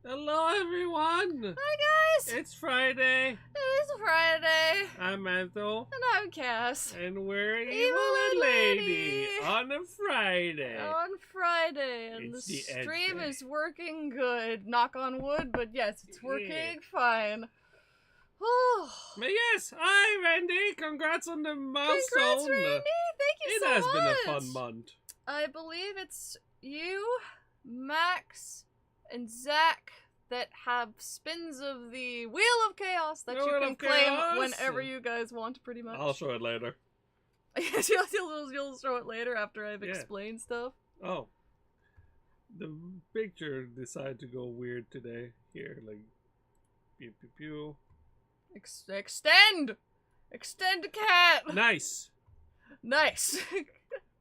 Hello, everyone. Hi, guys. It's Friday. It's Friday. I'm Antho. And I'm Cass. And we're Evil Evil Lady Lady. on a Friday. On Friday. And It's the the Edge stream Day. is working good. Knock on wood, but yes, it's working Yeah. fine. But yes, hi, Randy. Congrats on the milestone. Congrats, Randy. Thank you It so has much. been a fun month. I believe it's you, Max, and Zach that have spins of the Wheel of Chaos that The you Wheel can of claim Chaos. whenever you guys want, pretty much. I'll show it later. You'll show it later after I've Yeah. explained stuff. Oh. The picture decided to go weird today. Here, like, pew pew pew. Extend! Extend, cat! Nice. Nice.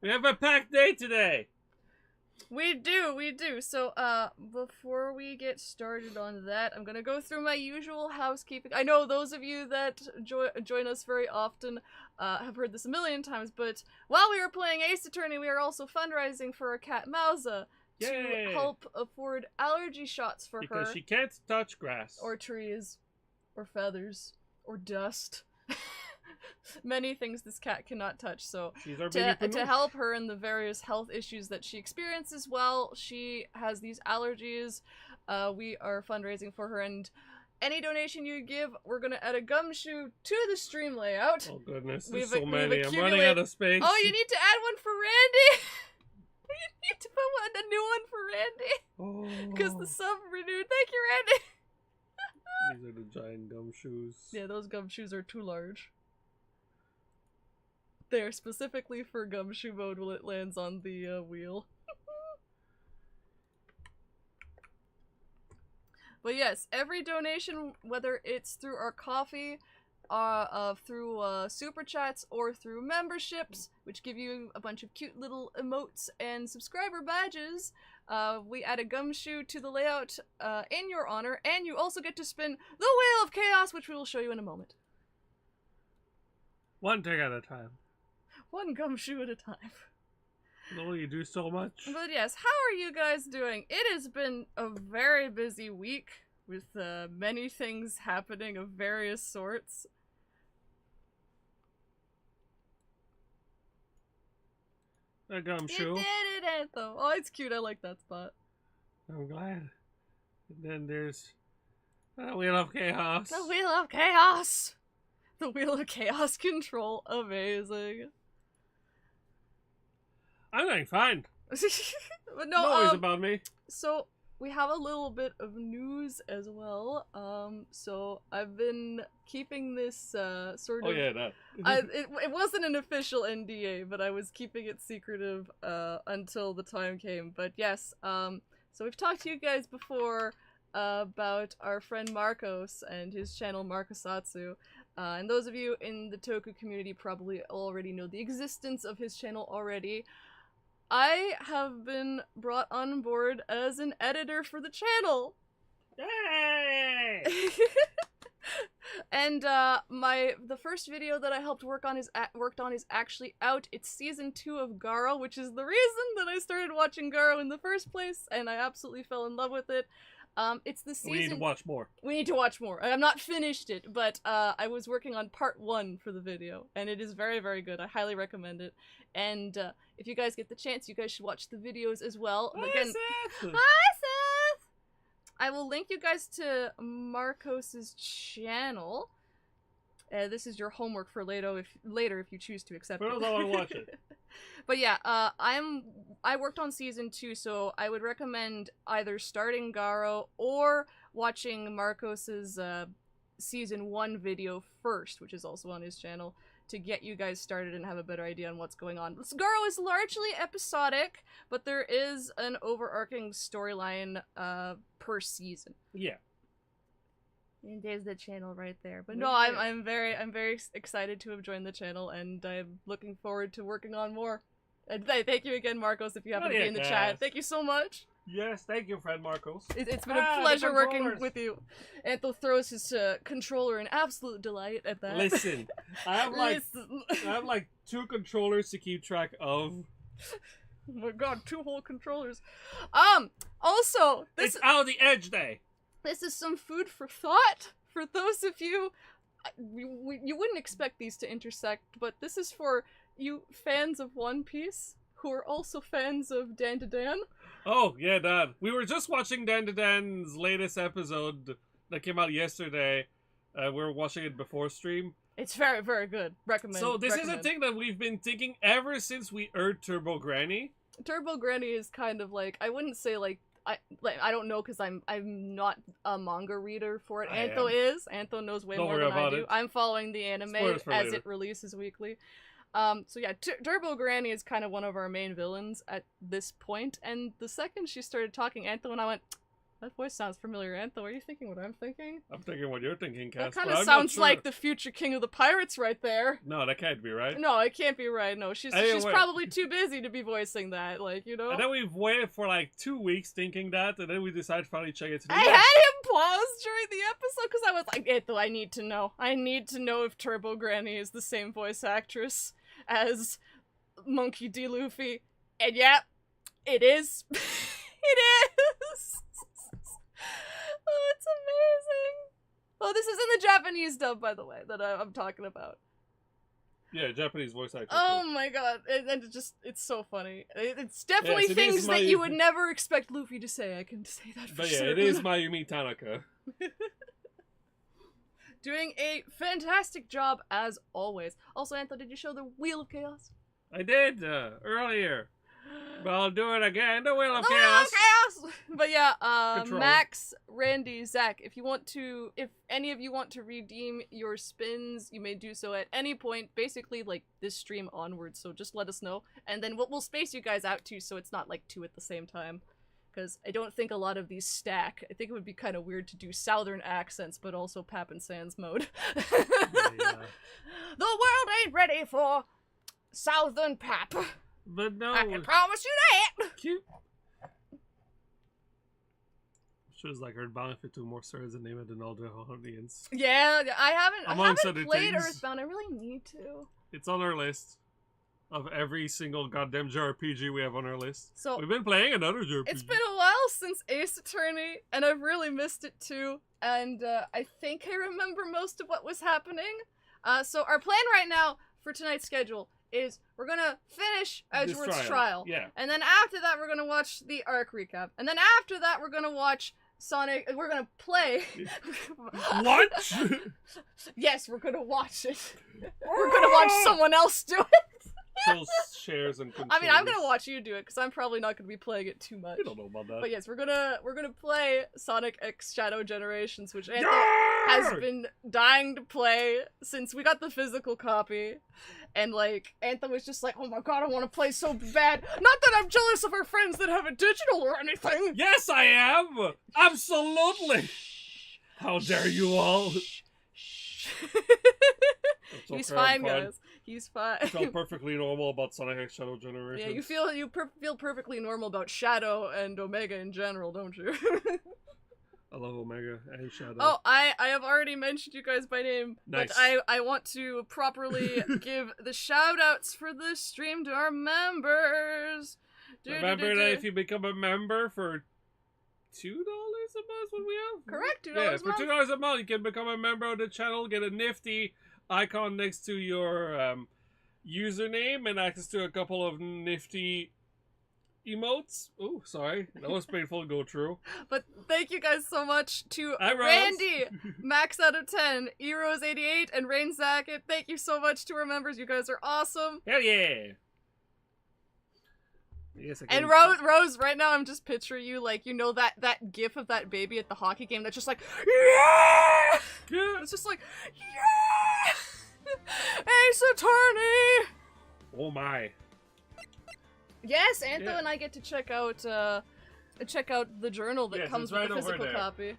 We have a packed day today. We do. So, before we get started on that, I'm gonna go through my usual housekeeping. I know those of you that join us very often have heard this a million times, but while we were playing Ace Attorney, we are also fundraising for our cat Mausa to Yay. help afford allergy shots for Because her. she can't touch grass. Or trees. Or feathers. Or dust. Many things this cat cannot touch, so She's our baby to help her in the various health issues that she experiences while she has these allergies, we are fundraising for her, and any donation you give, we're gonna add a gumshoe to the stream layout. Oh goodness, We've- there's so we've many. I'm running accumulated- out of space. Oh, you need to add one for Randy! You need to put a new one for Randy! Because the sub renewed. Thank you, Randy! These are the giant gumshoes. Yeah, those gumshoes are too large. They are specifically for gumshoe mode when it lands on the wheel. But yes, every donation, whether it's through our coffee, through super chats, or through memberships, which give you a bunch of cute little emotes and subscriber badges, we add a gumshoe to the layout in your honor, and you also get to spin the Wheel of Chaos, which we will show you in a moment. One thing at a time. One gumshoe at a time. No, you do so much. But yes, how are you guys doing? It has been a very busy week with many things happening of various sorts. A gumshoe. You did it, Antho! Oh, it's cute. I like that spot. I'm glad. And then there's the Wheel of Chaos. The Wheel of Chaos! The Wheel of Chaos control. Amazing. I'm doing fine. But No worries no, about me. so we have a little bit of news as well. So I've been keeping this sort of. Oh yeah, that. It wasn't an official NDA, but I was keeping it secretive until the time came. But yes, so we've talked to you guys before about our friend Marcos and his channel Marcosatsu. And those of you in the Toku community probably already know the existence of his channel already. I have been brought on board as an editor for the channel. Yay! And the first video that I helped worked on is actually out. It's season 2 of Garo, which is the reason that I started watching Garo in the first place, and I absolutely fell in love with it. It's the season. We need to watch more. We need to watch more. I'm not finished it, but I was working on part 1 for the video, and it is very, very good. I highly recommend it. And if you guys get the chance, you guys should watch the videos as well. Hi, Again, Seth! hi, Seth! I will link you guys to Marcos's channel. This is your homework for later if you choose to accept For it. those that want to watch it. But yeah, I worked on season 2, so I would recommend either starting Garo or watching Marcos's season 1 video first, which is also on his channel, to get you guys started and have a better idea on what's going on. Garo is largely episodic, but there is an overarching storyline per season. Yeah. And there's the channel right there. But no, I'm very excited to have joined the channel, and I'm looking forward to working on more. And thank you again, Marcos, if you happen to be in the chat. Thank you so much. Yes, thank you, friend Marcos. It's been a the pleasure working controllers. with you. Antho throws his controller in absolute delight at that. Listen, I have like Listen. I have like 2 controllers to keep track of. Oh my god, 2 whole controllers. Also, this It's out the Edge Day. this is some food for thought for those of you. You wouldn't expect these to intersect, but this is for you fans of One Piece who are also fans of Dan to Dan. Oh, yeah, that. We were just watching Dan to Dan's latest episode that came out yesterday. We were watching it before stream. It's very, very good. Recommend. So this is a thing that we've been thinking ever since we heard Turbo Granny. Turbo Granny is kind of like, I wouldn't say like I don't know because I'm not a manga reader for it. Antho is. Antho knows way more than I do. I'm following the anime as later. it releases weekly. So yeah, Turbo Granny is kind of one of our main villains at this point, and the second she started talking Antho, and I went, that voice sounds familiar. Antho, are you thinking what I'm thinking? I'm thinking what you're thinking, Cass. That kind of sounds like the future king of the pirates right there. No, that can't be right. No, it can't be right. No, she's probably too busy to be voicing that, like, you know? And then we've waited for like 2 weeks thinking that, and then we decided to finally check it today. I had him pause during the episode because I was like, Antho, I need to know. I need to know if Turbo Granny is the same voice actress as Monkey D. Luffy. And yeah, it is. It is. Oh, it's amazing. Oh, this is in the Japanese dub, by the way, that I'm talking about. Yeah, Japanese voice actor. Oh my god, and it's so funny. It's definitely things that you would never expect Luffy to say, I can say that for sure. But yeah, it is Mayumi Tanaka. Doing a fantastic job as always. Also, Antho, did you show the Wheel of Chaos? I did, earlier. But I'll do it again, the Wheel of Wheel Chaos! of Chaos! But yeah, Control. Max, Randy, Zach, if any of you want to redeem your spins, you may do so at any point, basically like this stream onwards, so just let us know. And then we'll space you guys out too, so it's not like 2 at the same time. Because I don't think a lot of these stack. I think it would be kind of weird to do southern accents, but also Pap and Sans mode. Yeah. The world ain't ready for southern Pap. But no. I can promise you that! Cute. Shows like Earthbound if it took more stars than name it than all the audience. Yeah, I haven't played things. Earthbound. I really need to. It's on our list of every single goddamn JRPG we have on our list. So we've been playing another JRPG. It's been a while since Ace Attorney, and I've really missed it too. And I think I remember most of what was happening. So our plan right now for tonight's schedule is we're gonna finish Edgeworth's trial. Yeah. And then after that we're gonna watch the Arc recap. And then after that we're gonna watch Sonic, we're gonna play. What? Yes, we're gonna watch it. We're gonna watch someone else do it. Phil shares and controls. I mean, I'm gonna watch you do it because I'm probably not gonna be playing it too much. I don't know about that. But yes, we're gonna play Sonic X Shadow Generations, which Antho has been dying to play since we got the physical copy. And like, Antho was just like, oh my god, I want to play so bad. Not that I'm jealous of our friends that have it digital or anything. Yes, I am. Absolutely. How dare you all? He's fine, guys. He's fine. You feel perfectly normal about Sonic X Shadow Generation. Yeah, you feel perfectly normal about Shadow and Omega in general, don't you? I love Omega and Shadow. Oh, I have already mentioned you guys by name, nice. But I want to properly give the shout-outs for this stream to our members. Remember that if you become a member for $2 a month, what we have? Correct, $2 a month. For $2 a month, you can become a member of the channel, get a nifty icon next to your username, and access to a couple of nifty emotes. Oh, sorry. That was painful to go through. But thank you guys so much to Hi, Randy, Max out of 10, Eros88, and Rain Zacket. Thank you so much to our members. You guys are awesome. Hell yeah. Yes, and Rose, right now I'm just picturing you like, you know, that gif of that baby at the hockey game that's just like, yeah! It's just like, yeah! Ace Attorney! Oh my. Yes, Antho and I get to check out the journal that comes with the physical copy.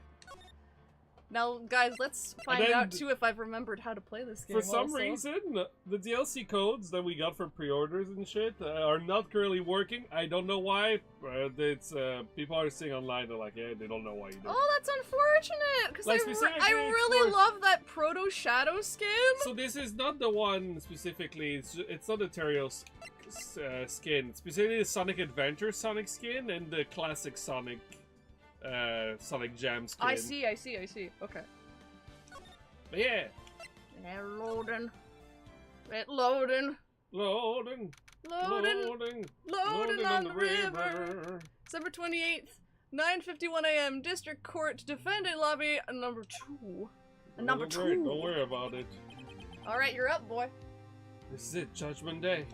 Now, guys, let's find out too if I've remembered how to play this game. For some reason, the DLC codes that we got for pre-orders and shit are not currently working. I don't know why. It's people are saying online. They're like, yeah, they don't know why you do. Oh, that's unfortunate. Because I really love that Proto Shadow skin. So this is not the one specifically. It's not the Terrio skin. Specifically, the Sonic Adventure Sonic skin and the classic Sonic Sonic Jam skin. I see. Okay. But yeah. They're loading. It's loading. Loading On the river. December 28th, 9:51 a.m. District Court Defendant Lobby number 2. Number 2. Don't worry about it. Alright, you're up, boy. This is it, Judgment Day.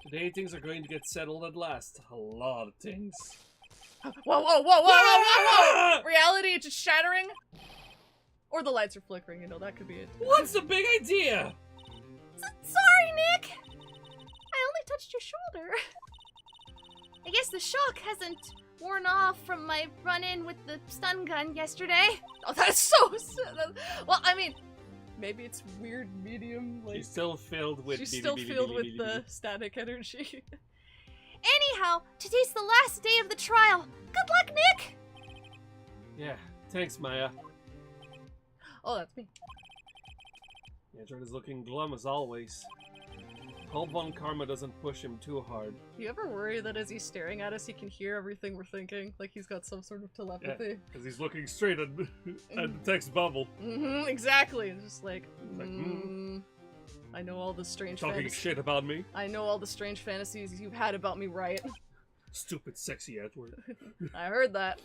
Today things are going to get settled at last. A lot of things. Whoa! Reality just shattering? Or the lights are flickering, you know, that could be it. What's the big idea? Sorry, Nick! I only touched your shoulder. I guess the shock hasn't worn off from my run-in with the stun gun yesterday. Oh, that's so sad. Well, I mean, maybe it's weird medium, like... She's still filled with... She's still filled with the static energy. Anyhow, today's the last day of the trial. Good luck, Nick! Yeah, thanks, Maya. Oh, that's me. Edgeworth is looking glum as always. Hope Von Karma doesn't push him too hard. Do you ever worry that as he's staring at us, he can hear everything we're thinking? Like he's got some sort of telepathy? Because he's looking straight at the text bubble. Mm-hmm, exactly. It's just like, I know all the strange Talking shit about me. I know all the strange fantasies you've had about me, right? Stupid, sexy Edgeworth. I heard that.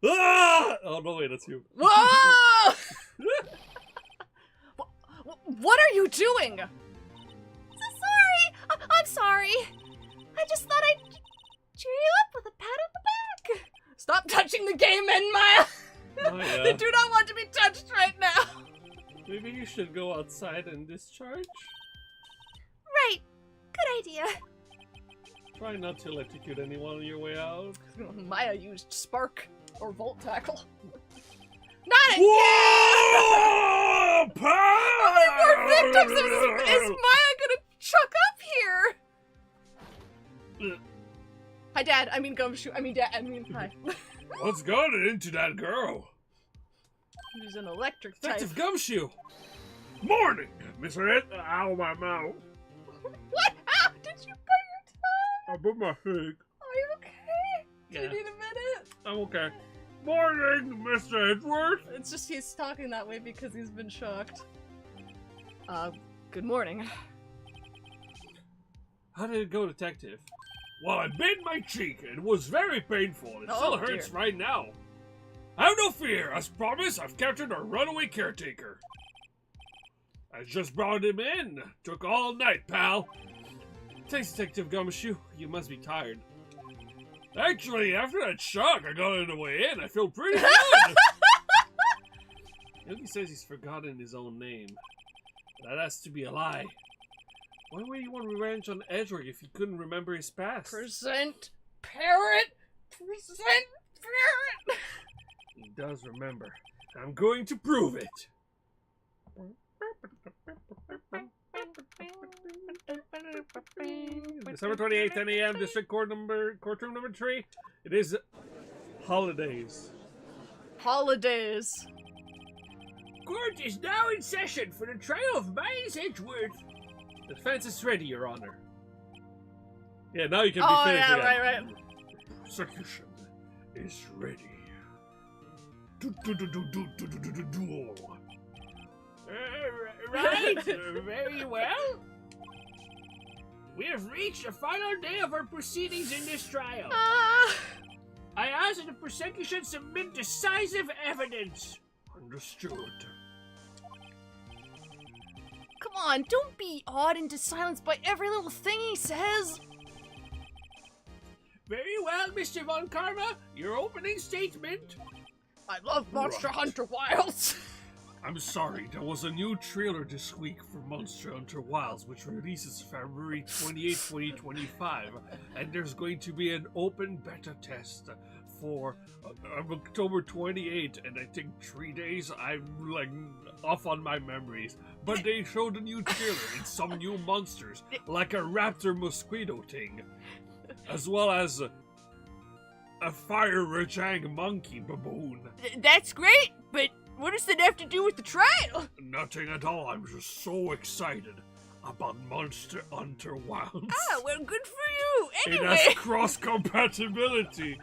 Ah! Oh, no, wait, that's you. Whoa! What are you doing? Sorry! I'm sorry! I just thought I'd cheer you up with a pat on the back! Stop touching the game, Maya! Maya. They do not want to be touched right now! Maybe you should go outside and discharge? Right. Good idea. Try not to electrocute anyone on your way out. Maya used Spark or Volt Tackle. Not again! Whoa! How many more victims is Maya gonna chuck up here? Hi, Dad. I mean, Gumshoe. I mean, Dad. I mean, hi. What's gotten into that girl? He's an electric type. Detective Gumshoe! Morning, Mr. Ed. Ow, my mouth. What? How did you cut your tongue? I put my pig. Are you okay? Do you need a minute? I'm okay. Morning, Mr. Edgeworth. It's just he's talking that way because he's been shocked. Good morning. How did it go, Detective? Well, I bit my cheek. It was very painful. It still hurts right now. Have no fear. As promised, I've captured our runaway caretaker. I just brought him in. Took all night, pal. Thanks, Detective Gumshoe. You must be tired. Actually, after that shock I got on the way in, I feel pretty good. Yogi says he's forgotten his own name. That has to be a lie. Why would he want revenge on Edgeworth if he couldn't remember his past? Present parrot! Present parrot! He does remember. I'm going to prove it. December 28th, 10 a.m., District Courtroom number 3. It is holidays. Holidays. Court is now in session for the trial of Miles Edgeworth. The defense is ready, Your Honor. Yeah, now you can be finished again. right. Prosecution is ready. Right, very well. We have reached the final day of our proceedings in this trial. I ask that the prosecution submit decisive evidence. Understood. Come on, don't be awed into silence by every little thing he says. Very well, Mr. Von Karma. Your opening statement. I love Monster Hunter Wilds. I'm sorry, there was a new trailer this week for Monster Hunter Wilds, which releases February 28, 2025, and there's going to be an open beta test for October 28, and I think 3 days. I'm like off on my memories, but they showed a new trailer and some new monsters, like a raptor mosquito thing, as well as a fire Rajang monkey baboon. That's great, but what does that have to do with the trial? Nothing at all. I'm just so excited. about Monster Hunter Wilds. Ah, well, good for you. It Anyway, has cross-compatibility.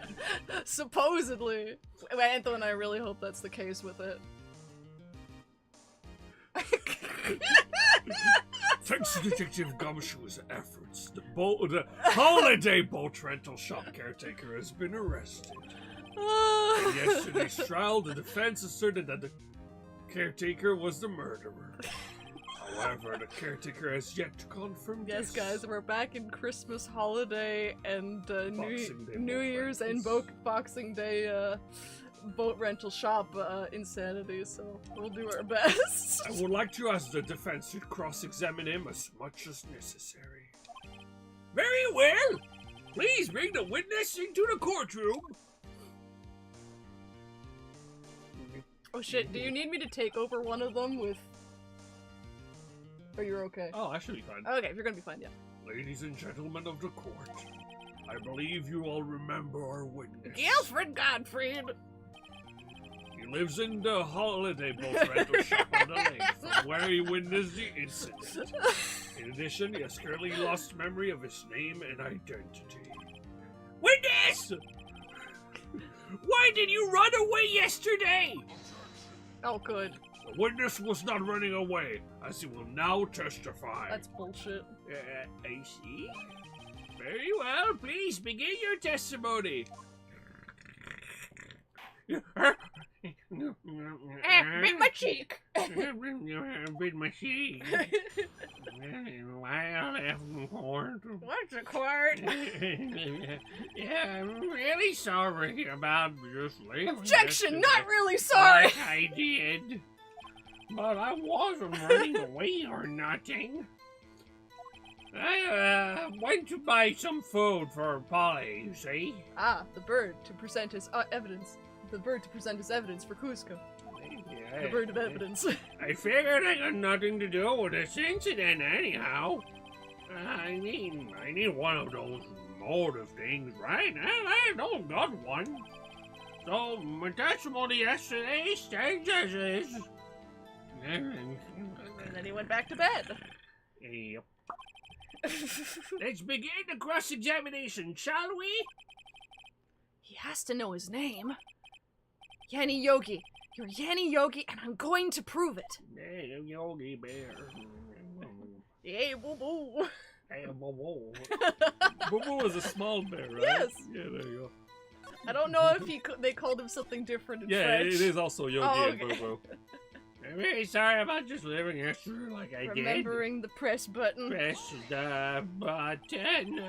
supposedly. Antho and I really hope that's the case with it. Thanks to Detective Gumshoe's efforts, the holiday boat rental shop caretaker has been arrested. In yesterday's trial, the defense asserted that the caretaker was the murderer. However, the caretaker has yet to confirm Yes, this. guys, we're back in Christmas holiday and Boxing Day New boat Year's and rentals. Boxing Day boat rental shop insanity, so we'll do our best. I would like to ask the defense to cross-examine him as much as necessary. Very well! Please bring the witness into the courtroom! Oh shit, do you need me to take over one of them with... Or you're okay? Oh, I should be fine. Okay, if you're gonna be fine, yeah. Ladies and gentlemen of the court, I believe you all remember our witness. Gilfred Gottfried! He lives in the holiday boat rental shop on the lake, from where he witnessed the incident. In addition, he has currently lost memory of his name and identity. Witness! Why did you run away yesterday? Oh, good. The witness was not running away, as he will now testify. That's bullshit. I see. Very well, please begin your testimony. Bit my cheek! Bit my cheek. What's a quart? Yeah, I'm really sorry about just leaving. Objection! yesterday Not really sorry! like I did. But I wasn't running away or nothing. I went to buy some food for Polly, you see. Ah, the bird to present his evidence. The bird to present his evidence for Cusco. The bird of evidence. I figured I got nothing to do with this incident anyhow. I mean one of those motive things, right? I don't got one. So my testimony yesterday stands as is. And then he went back to bed. Yep. Let's begin the cross-examination, shall we? He has to know his name. Yanni Yogi. You're Yanni Yogi, and I'm going to prove it. Hey, Yogi Bear. Hey, boo boo. Hey, Boo-Boo. Boo-Boo is a small bear, right? Yes. Yeah, there you go. I don't know if they called him something different in Yeah, French. it is also Yogi Oh, and okay. Boo-Boo. I'm really sorry about just living yesterday like I did. Remembering the press button. Press the button.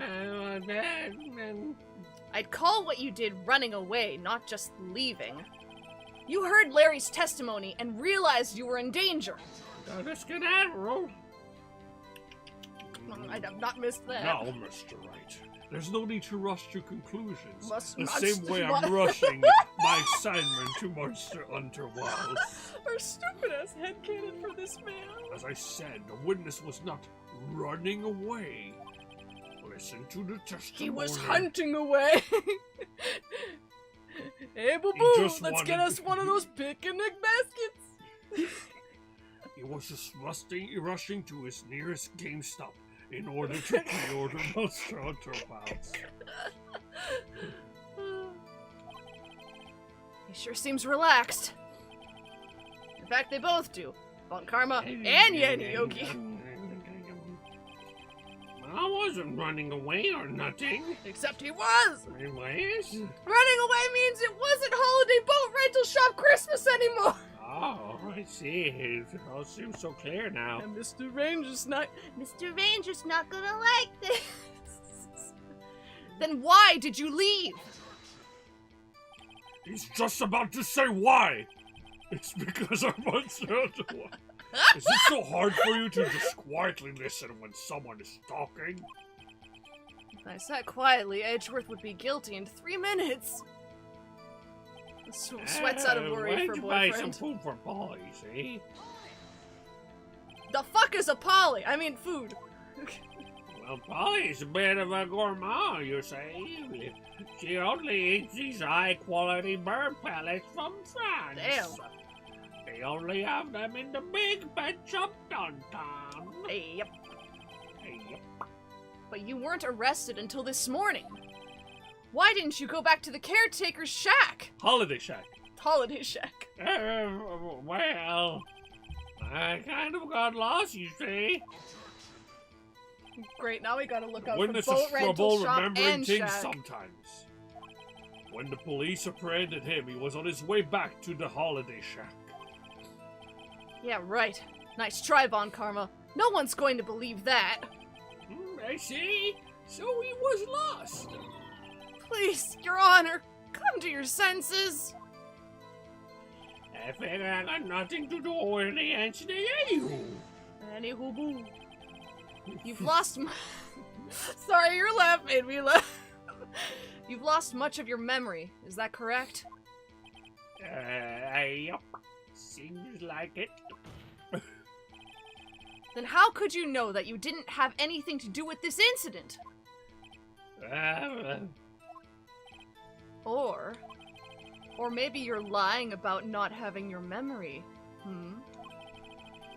I'd call what you did running away, not just leaving. You heard Larry's testimony and realized you were in danger. Got a skedaddle. I'd have not missed that. No, Mr. Wright. There's no need to rush to conclusions. Must the not same way I'm rushing my assignment to Monster Hunter Wilds. Our stupid ass headcanon for this man. As I said, the witness was not running away. Listen to the testimony. He was hunting away. Hey, boo He boo, just let's get wanted us to- one of those picnic baskets. He was just rushing to his nearest GameStop in order to pre-order Monster Hunter Wilds. He sure seems relaxed. In fact, they both do. Von Karma and Yanni Yogi. I wasn't running away or nothing. Except he was. Anyways. Running away means it wasn't holiday boat rental shop Christmas anymore. Oh, I see. It all seems so clear now. And Mr. Ranger's not. Mr. Ranger's not gonna like this. Then why did you leave? He's just about to say why. It's because I'm Monster Hunter Wilds. Is it so hard for you to just quietly listen when someone is talking? If I sat quietly, Edgeworth would be guilty in 3 minutes. Sweats out of worry why for did you buy some boyfriend. food for Polly, see? The fuck is a poly? I mean food. Well, Polly's a bit of a gourmand, you see. She only eats these high-quality bird pellets from France. Damn. They only have them in the big pet shop downtown. Hey, yep. But you weren't arrested until this morning. Why didn't you go back to the caretaker's shack? Holiday shack. Holiday shack. Well, I kind of got lost, you see. Great, now we gotta look out Witness for boat is rental trouble shop remembering and things shack. sometimes. When the police apprehended him, he was on his way back to the holiday shack. Yeah, right. Nice try, Von Karma. No one's going to believe that. I see. So he was lost. Please, Your Honor, come to your senses. I figure I got nothing to do with the incident anywho. Anywho, you've lost Sorry, your laugh made me laugh. You've lost much of your memory, is that correct? Yep. Seems like it. Then how could you know that you didn't have anything to do with this incident? Or maybe you're lying about not having your memory.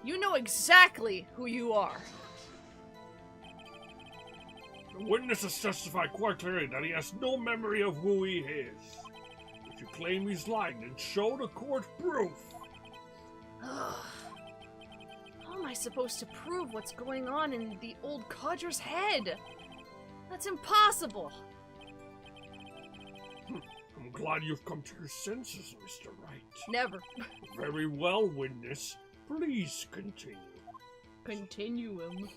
You know exactly who you are. The witness has testified quite clearly that he has no memory of who he is. If you claim he's lying, then show the court proof. How am I supposed to prove what's going on in the old codger's head? That's impossible. I'm glad you've come to your senses, Mr. Wright. Never. Very well, witness. Please continue. Continuum.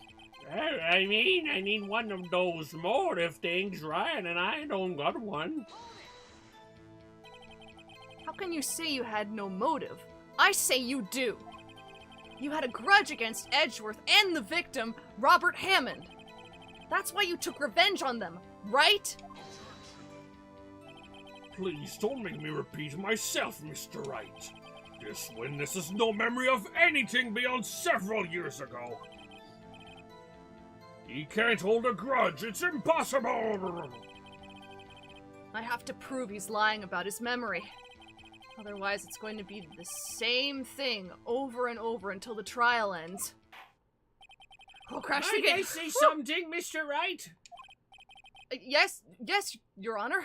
I need one of those motive things, right? And I don't got one. How can you say you had no motive? I say you do. You had a grudge against Edgeworth and the victim, Robert Hammond. That's why you took revenge on them, right? Please don't make me repeat myself, Mr. Wright. This witness has no memory of anything beyond several years ago. He can't hold a grudge. It's impossible. I have to prove he's lying about his memory. Otherwise, it's going to be the same thing over and over until the trial ends. Oh, crash the game. Might I say something, Mr. Wright? Yes, Your Honor.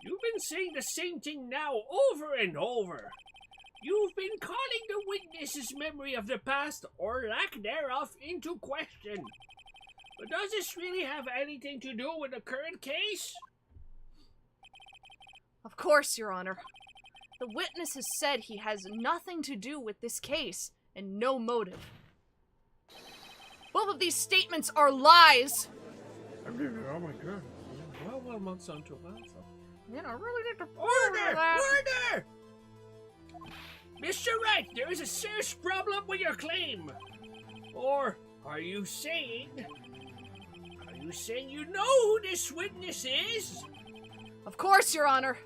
You've been saying the same thing now over and over. You've been calling the witness's memory of the past, or lack thereof, into question. But does this really have anything to do with the current case? Of course, Your Honor. The witness has said he has nothing to do with this case, and no motive. Both of these statements are lies! Oh my god. Well, Monsanto. You know, really need to Order! Order! Mr. Wright, there is a serious problem with your claim. Or are you saying you know who this witness is? Of course, Your Honor.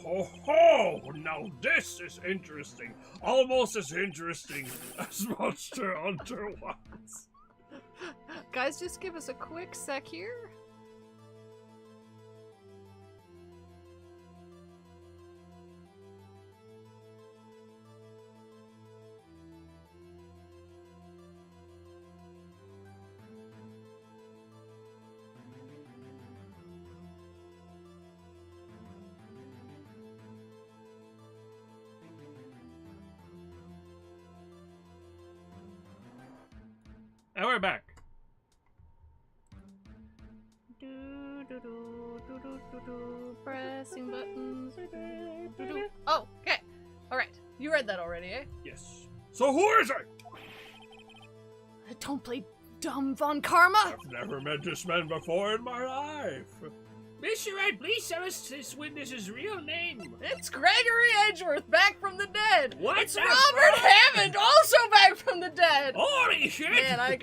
Ho ho! Now this is interesting. Almost as interesting as Monster Hunter was. Guys, just give us a quick sec here. And we're back. Pressing buttons. Oh, okay. Alright. You read that already, eh? Yes. So who is it? Don't play dumb, Von Karma! I've never met this man before in my life. Mr. Wright, please tell us this witness's real name. It's Gregory Edgeworth, back from the dead! What? It's Robert Hammond, also back from the dead! Holy shit! Man, I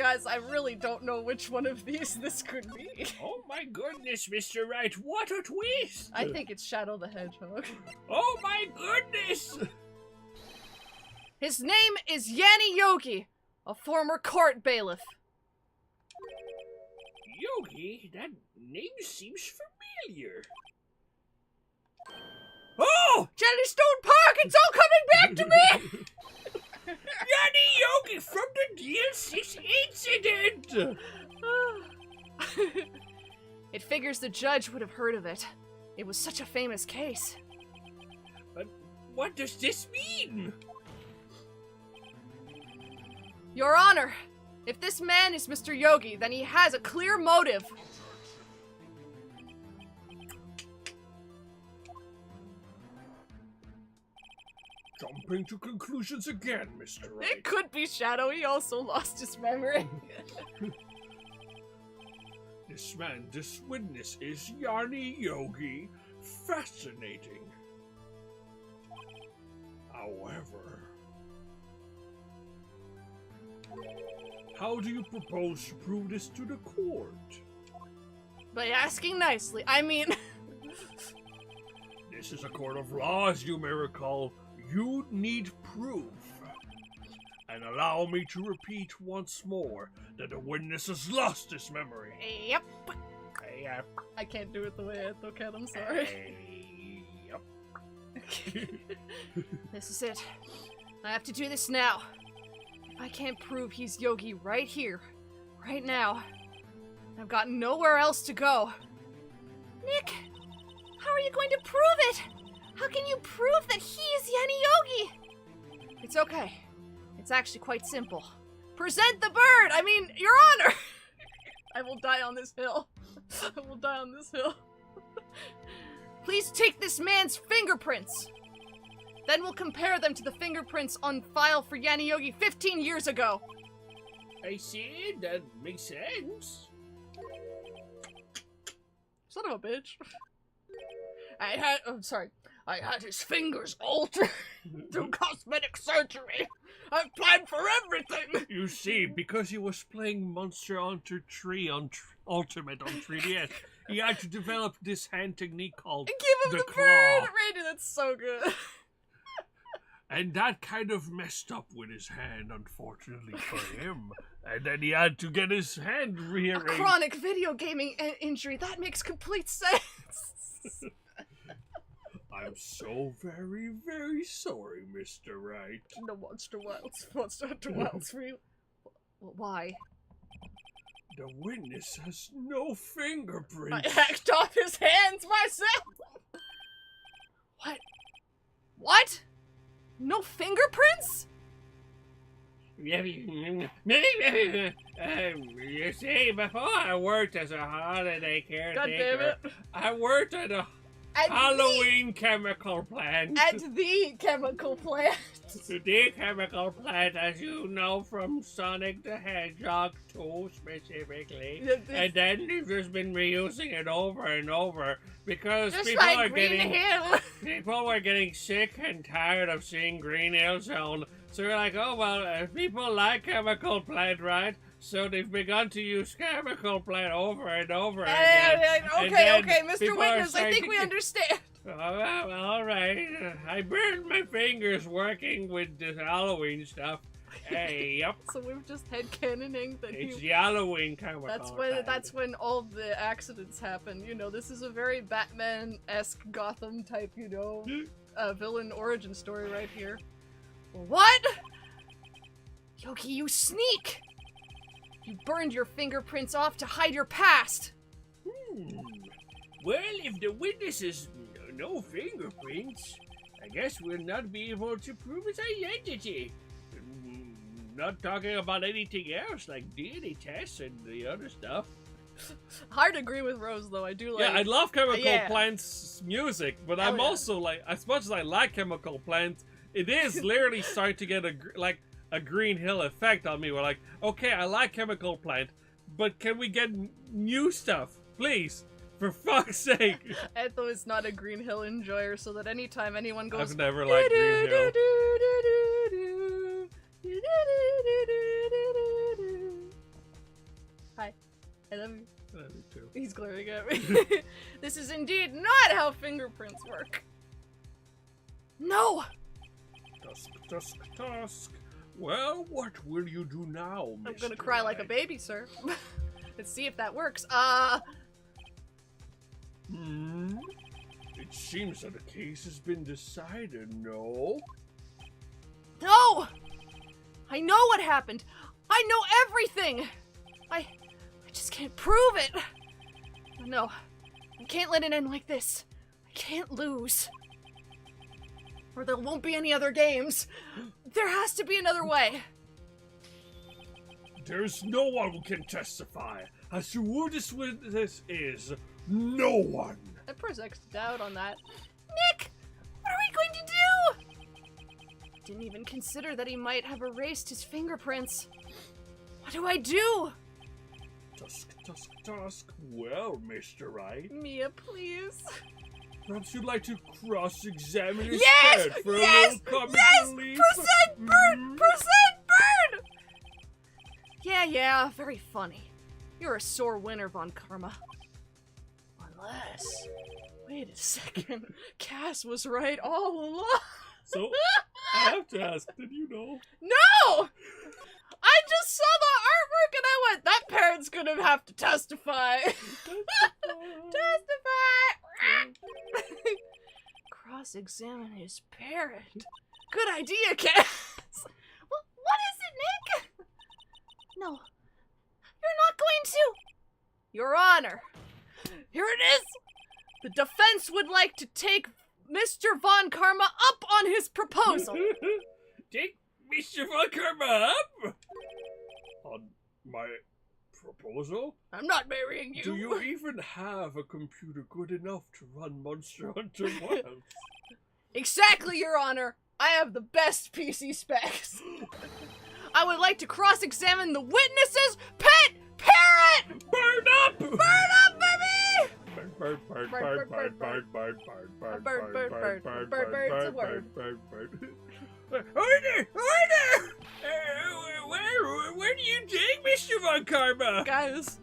really don't know which one of these this could be. Oh my goodness, Mr. Wright, what a twist! I think it's Shadow the Hedgehog. Oh my goodness! His name is Yanni Yogi, a former court bailiff. Yogi? That name seems familiar. Oh! Jellystone Park, it's all coming back to me! Yanni Yogi from the DL6 incident! It figures the judge would have heard of it. It was such a famous case. But what does this mean? Your Honor, if this man is Mr. Yogi, then he has a clear motive. Jumping to conclusions again, Mr. Wright. It could be Shadow, he also lost his memory. This witness is Yanni Yogi. Fascinating. However, how do you propose to prove this to the court? By asking nicely, I mean... This is a court of law, as you may recall. You need proof. And allow me to repeat once more that the witness has lost his memory. Yep. Yep. I can't do it the way Antho can, I'm sorry. Yep. This is it. I have to do this now. If I can't prove he's Yogi right here, right now, I've got nowhere else to go. Nick, how are you going to prove it? How can you prove that he is Yanni Yogi? It's okay. It's actually quite simple. Present the bird! I mean, Your Honor! I will die on this hill. I will die on this hill. Please take this man's fingerprints. Then we'll compare them to the fingerprints on file for Yanni Yogi 15 years ago. I see, that makes sense. Son of a bitch. I'm sorry. I had his fingers altered through cosmetic surgery. I've planned for everything. You see, because he was playing Monster Hunter 3 on Ultimate on 3DS, he had to develop this hand technique called Give him the bird! Randy, that's so good. And that kind of messed up with his hand, unfortunately for him. And then he had to get his hand rearranged. A chronic video gaming injury, that makes complete sense. I'm so very, very sorry, Mr. Wright. No Monster Hunter Wilds for you. Why? The witness has no I fingerprints. hacked off his hands myself! What? What? No fingerprints? You see, before I worked as a holiday caretaker, God damn it. I worked at a Halloween chemical plant. At the chemical plant. The chemical plant, as you know from Sonic the Hedgehog 2 specifically. And then they've just been reusing it over and over because Just people like are Green getting Hill. people are getting sick and tired of seeing Green Hill Zone. So we're like, oh well, people like chemical plant, right? So they've begun to use chemical plant over and over again. Okay, Mr. Witness, I think we understand. Well, all right. I burned my fingers working with this Halloween stuff. Hey, yep. So we've just headcanoning that It's the Halloween chemical That's when all the accidents happen. You know, this is a very Batman-esque Gotham type, you know, villain origin story right here. What? Yogi, you sneak! You burned your fingerprints off to hide your past! Well, if the witness has no fingerprints, I guess we'll not be able to prove his identity. Not talking about anything else, like DNA tests and the other stuff. Hard to agree with Rose, though. I do like... Yeah, I love Chemical Yeah. Plant's music, but Hell I'm yeah. also like, as much as I like Chemical Plant, it is literally starting to get a Green Hill effect on me. We're like, okay, I like Chemical Plant, but can we get new stuff, please? For fuck's sake! Antho is not a Green Hill enjoyer, so that anytime anyone goes... I've never liked Green Hill. Hi. I love you. I do too. He's glaring at me. This is indeed not how fingerprints work. No! Tusk. Well, what will you do now, Mr. I'm gonna cry like a Wright? baby, sir. Let's see if that works. It seems that the case has been decided, no? No! I know what happened. I know everything. I just can't prove it. No, I can't let it end like this. I can't lose. Or there won't be any other games. There has to be another way. There's no one who can testify as to who this witness is. No one. I project doubt on that. Nick, what are we going to do? Didn't even consider that he might have erased his fingerprints. What do I do? Tusk. Well, Mr. Right. Mia, please. Perhaps you'd like to cross-examine his Yes! head for Yes! a little comic Yes! relief. Percent burn! Percent burn! Yeah, very funny. You're a sore winner, Von Karma. Unless... Wait a second. Cass was right all along. So, I have to ask, did you know? No! I just saw the artwork and I went, that parent's gonna have to testify. Testify! Cross-examine his parent. Good idea, Cass. Well, what is it, Nick? No, you're not going to. Your Honor. Here it is. The defense would like to take Mr. Von Karma up on his proposal. Take Mr. Von Karma up? On my proposal? I'm not marrying you. Do you even have a computer good enough to run Monster Hunter Wilds? Exactly, Your Honor. I have the best PC specs. I would like to cross-examine the witness's pet parrot! Burn up! Burn up, baby! Bird, Bird's a word. Order! Where do you take Mr. Von Karma? Guys,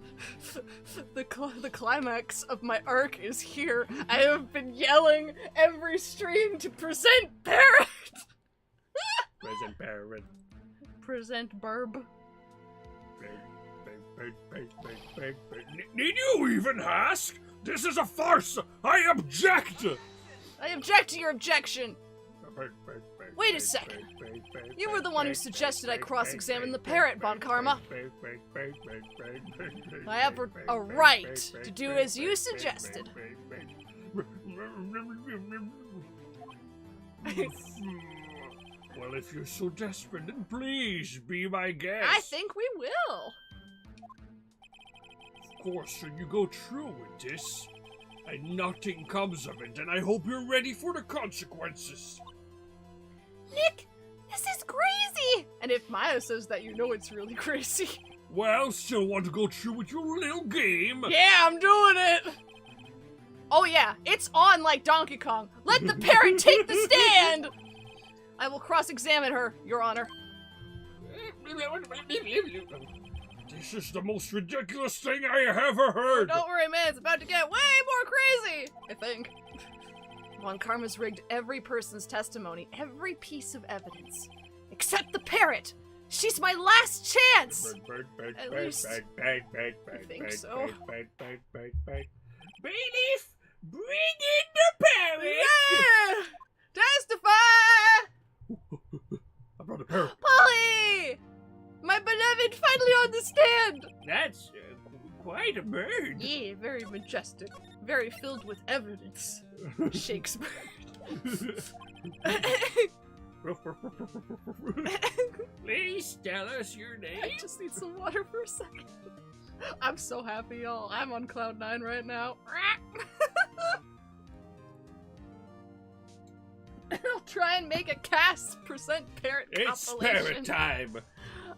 the climax of my arc is here. I have been yelling every stream to present parrot! Present parrot. Present burb. Need you even ask? This is a farce! I object! I object to your objection. Wait a second. You were the one who suggested I cross-examine the parrot, Von Karma. I have a right to do as you suggested. Well, if you're so desperate, then please be my guest. I think we will. Of course, should you go through with this, and nothing comes of it, and I hope you're ready for the consequences. Nick, this is crazy! And if Maya says that, you know it's really crazy. Well, still want to go through with your little game? Yeah, I'm doing it! Oh yeah, it's on like Donkey Kong. Let the parrot take the stand! I will cross-examine her, Your Honor. This is the most ridiculous thing I have ever heard! Don't worry, man, it's about to get way more crazy! I think. Von Karma's rigged every person's testimony, every piece of evidence. Except the parrot! She's my last chance! At least, I think so. Bailiff, bring in the parrot! Yeah! Testify! I brought a parrot. Polly! My beloved finally on the stand! That's quite a bird. Yeah, very majestic. Very filled with evidence. Shakespeare. Please tell us your name. I just need some water for a second. I'm so happy, y'all. I'm on cloud 9 right now. I'll try and make a cast percent parrot It's compilation. parrot time.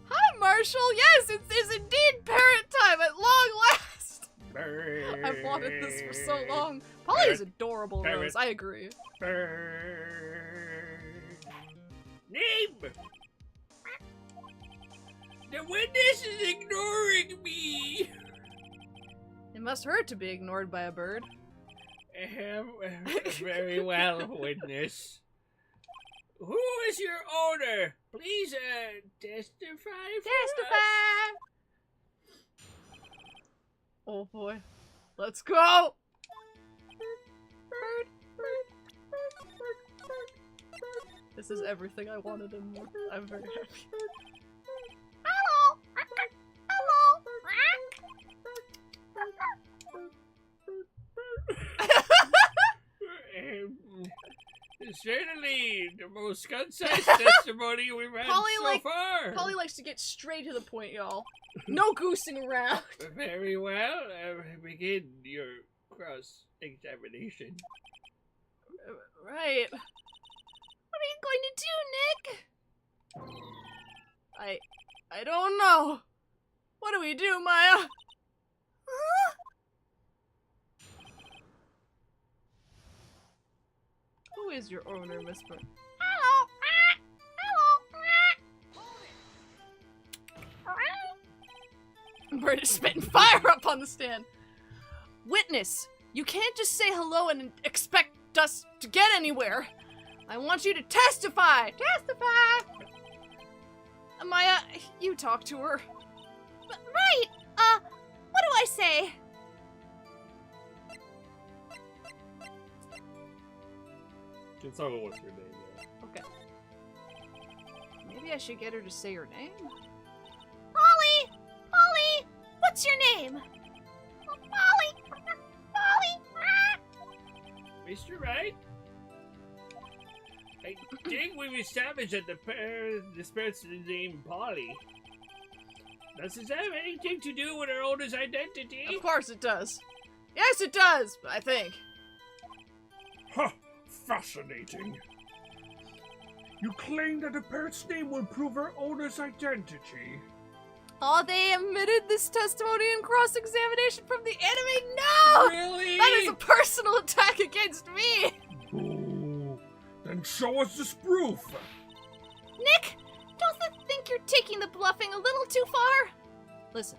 Hi, Marshall. Yes, it is indeed parrot time at long last. Bird. I've wanted this for so long. Polly is adorable, Parrot. Rose. I agree. Bird. Name. The witness is ignoring me. It must hurt to be ignored by a bird. Very well, witness. Who is your owner? Please, testify for us. Oh boy. Let's go! This is everything I wanted and more. I'm very happy. certainly the most concise testimony we've had so far. Polly likes to get straight to the point, y'all. No goosing around. Very well. Begin your cross-examination. Right. What are you going to do, Nick? I don't know. What do we do, Maya? Huh? Who is your owner, Miss Bird? Hello. Hello. Bird is spitting fire up on the stand. Witness, you can't just say hello and expect us to get anywhere. I want you to testify. Testify. Maya, you talk to her. Right. What do I say? It's not what's your name, yeah. Okay. Maybe I should get her to say her name. Polly! Polly! What's your name? Polly! Polly! Mr. Wright? I think we've established that this person's name Polly. Does this have anything to do with her owner's identity? Of course it does. Yes, it does, I think. Huh. Fascinating. You claim that the parrot's name will prove her owner's identity. Oh, they admitted this testimony in cross-examination from the enemy? No! Really? That is a personal attack against me! Oh, then show us this proof. Nick, don't you think you're taking the bluffing a little too far? Listen,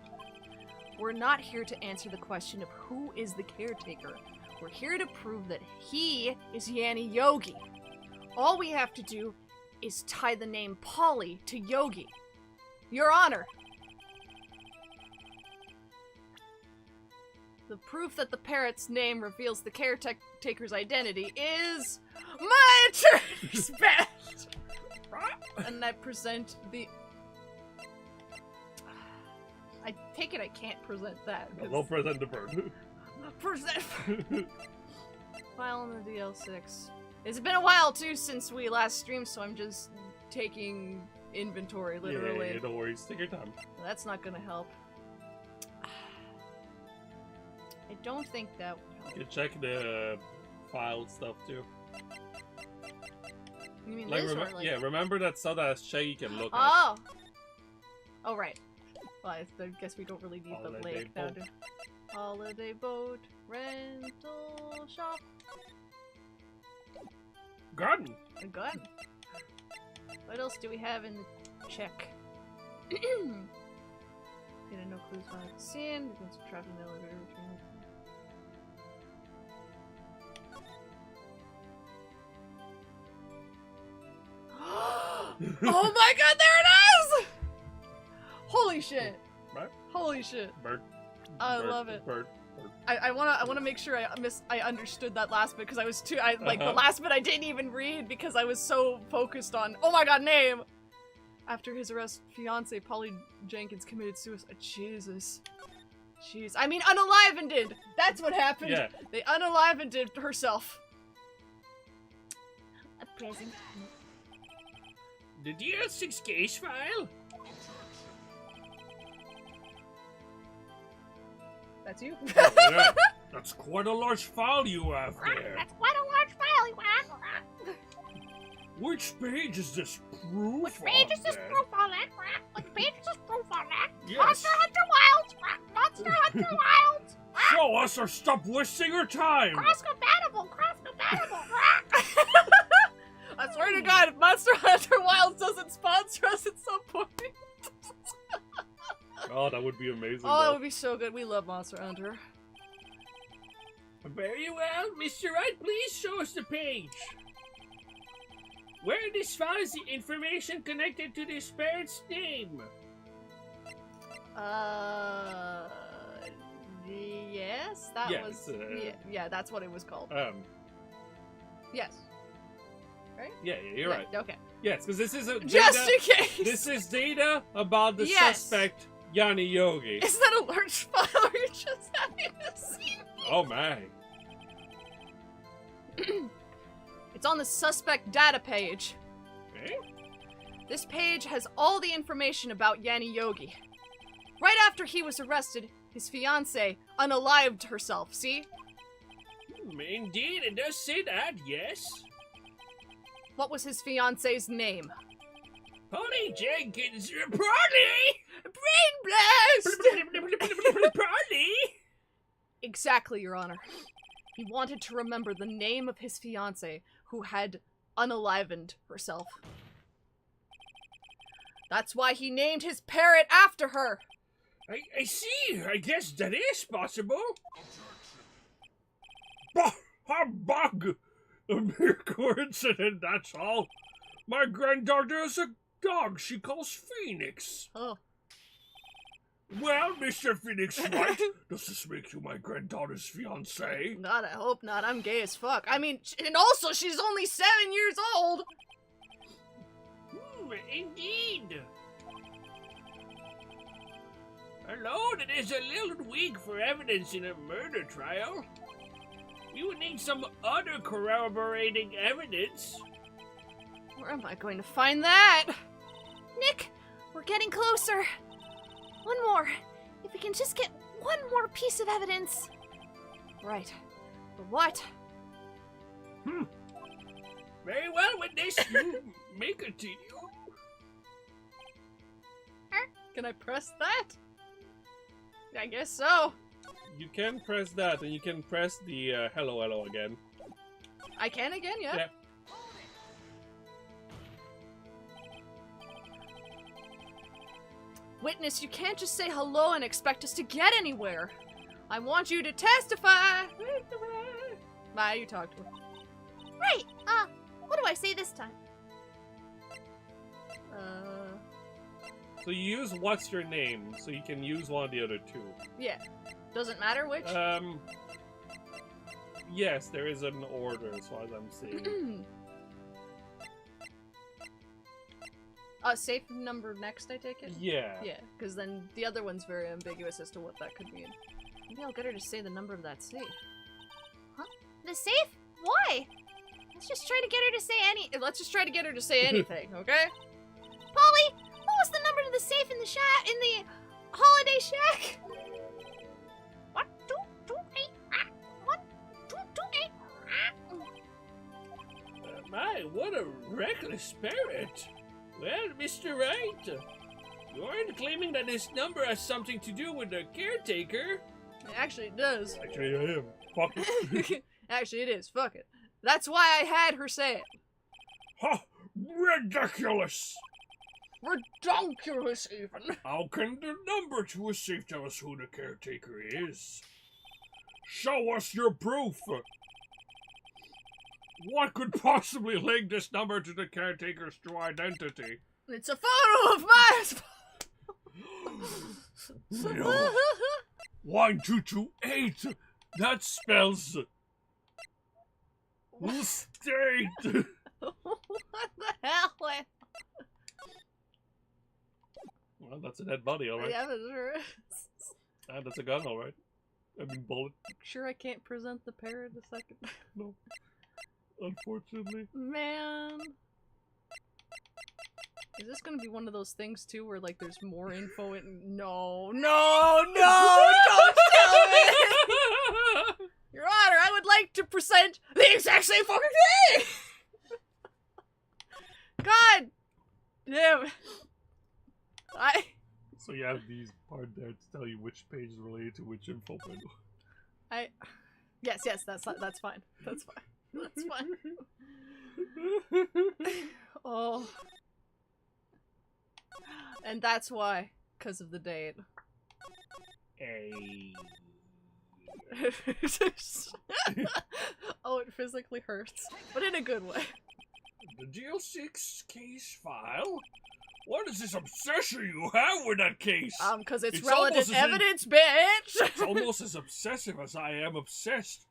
we're not here to answer the question of who is the caretaker. We're here to prove that he is Yanni Yogi. All we have to do is tie the name Polly to Yogi. Your Honor. The proof that the parrot's name reveals the caretaker's identity is my attorney's badge. And I present the... I take it I can't present that. I'll present the bird. Present... File on the DL6. It's been a while, too, since we last streamed, so I'm just taking inventory, literally. Yeah, don't worry. Take your time. That's not gonna help. I don't think that would help. You can check the file stuff, too. You mean Like, this or like... yeah, remember that stuff that Shaggy can look at. Oh! Oh, right. Well, I guess we don't really need Holiday the lake now, boat. do Holiday boat, rental shop, Gun. a gun. What else do we have in the check? Get no clues on the scene. We've been trapped in the elevator. Oh my god, there it is! Holy shit. Right? Holy shit. Bird. I Bird, love it. Bird. I wanna make sure I understood that last bit because I was too the last bit I didn't even read because I was so focused on oh my god name. After his arrest, fiance Polly Jenkins committed suicide. Jesus. Jeez. I mean unalivened. That's what happened. Yeah. They unalivened herself. A present. The DL6 case file? That's you? Yeah, that's quite a large file you have there. That's quite a large file you have. Which page is this proof Which page is this on, then? proof on that? Which page is this proof on that? Yes. Monster Hunter Wilds! Monster Hunter Wilds! Show us or stop wasting your time. Cross-compatible! Cross-compatible! I swear to God, if Monster Hunter Wilds doesn't sponsor us at some point. Oh, that would be amazing. Oh, that though. would be so good. We love Monster Hunter. Very well, Mr. Wright, please show us the page. Where in this file is the information connected to this parent's name? Yes, that Yes, was. Yeah, that's what it was called. Yes. Yeah, you're right. Okay. Yes, because this is a Just data, in case! this is data about the Yes. suspect, Yanni Yogi. Is that a large file or you're just having to see? Oh my. It's on the suspect data page. Eh? This page has all the information about Yanni Yogi. Right after he was arrested, his fiancée unalived herself, see? Indeed, it does say that, yes. What was his fiancée's name? Polly Jenkins, Polly! Brain blast! Polly! Exactly, Your Honor. He wanted to remember the name of his fiancée, who had unalivened herself. That's why he named his parrot after her. I see. I guess that is possible. Bah! Humbug! A mere coincidence, that's all. My granddaughter is a dog she calls Phoenix. Oh. Well, Mr. Phoenix White, does this make you my granddaughter's fiancé? God, I hope not. I'm gay as fuck. I mean, and also, she's only 7 years old! Indeed. Alone, it is a little weak for evidence in a murder trial. We would need some other corroborating evidence. Where am I going to find that? Nick, we're getting closer. One more. If we can just get one more piece of evidence. Right. But what? Very well, with this, you may continue. Can I press that? I guess so. You can press that, and you can press the hello again. I can again, yeah? Yeah. Witness, you can't just say hello and expect us to get anywhere. I want you to testify. Maya, you talk to her. Right, what do I say this time? So you use what's your name, so you can use one of the other two. Yeah. Doesn't matter which? Yes, there is an order as far as I'm seeing. Safe number next, I take it? Yeah. Yeah, because then the other one's very ambiguous as to what that could mean. Maybe I'll get her to say the number of that safe. Huh? The safe? Why? Let's just try to get her to say anything, okay? Polly, what was the number to the safe in the holiday shack? 1, 2, 2, 8, 1, 2, 2, 8. My, what a reckless spirit. Well, Mr. Wright, you aren't claiming that this number has something to do with the caretaker. Actually, it does. Actually, I am. Fuck it. Actually, it is. Fuck it. That's why I had her say it. Ha! Ridiculous! Redonkulous, even. How can the number to a safe tell us who the caretaker is? Show us your proof! What could possibly link this number to the caretaker's true identity? It's a photo of mine! No. 1228! That spells... state! What the hell? Well, that's a dead body, alright. Yeah, but sure. And that's a gun, alright. I mean, bullet. Sure I can't present the parrot a second. No. Unfortunately. Man. Is this gonna be one of those things, too, where, like, there's more info in- No, don't tell me! Your Honor, I would like to present the exact same fucking thing! God damn it. So you have these part there to tell you which page is related to which info window. Yes, that's fine. That's fine. That's fine. Oh. And that's why. 'Cause of the date. Hey. Oh, it physically hurts. But in a good way. The GL6 case file? What is this obsession you have with that case? 'Cause it's It's relative almost as evidence, bitch! It's almost as obsessive as I am obsessed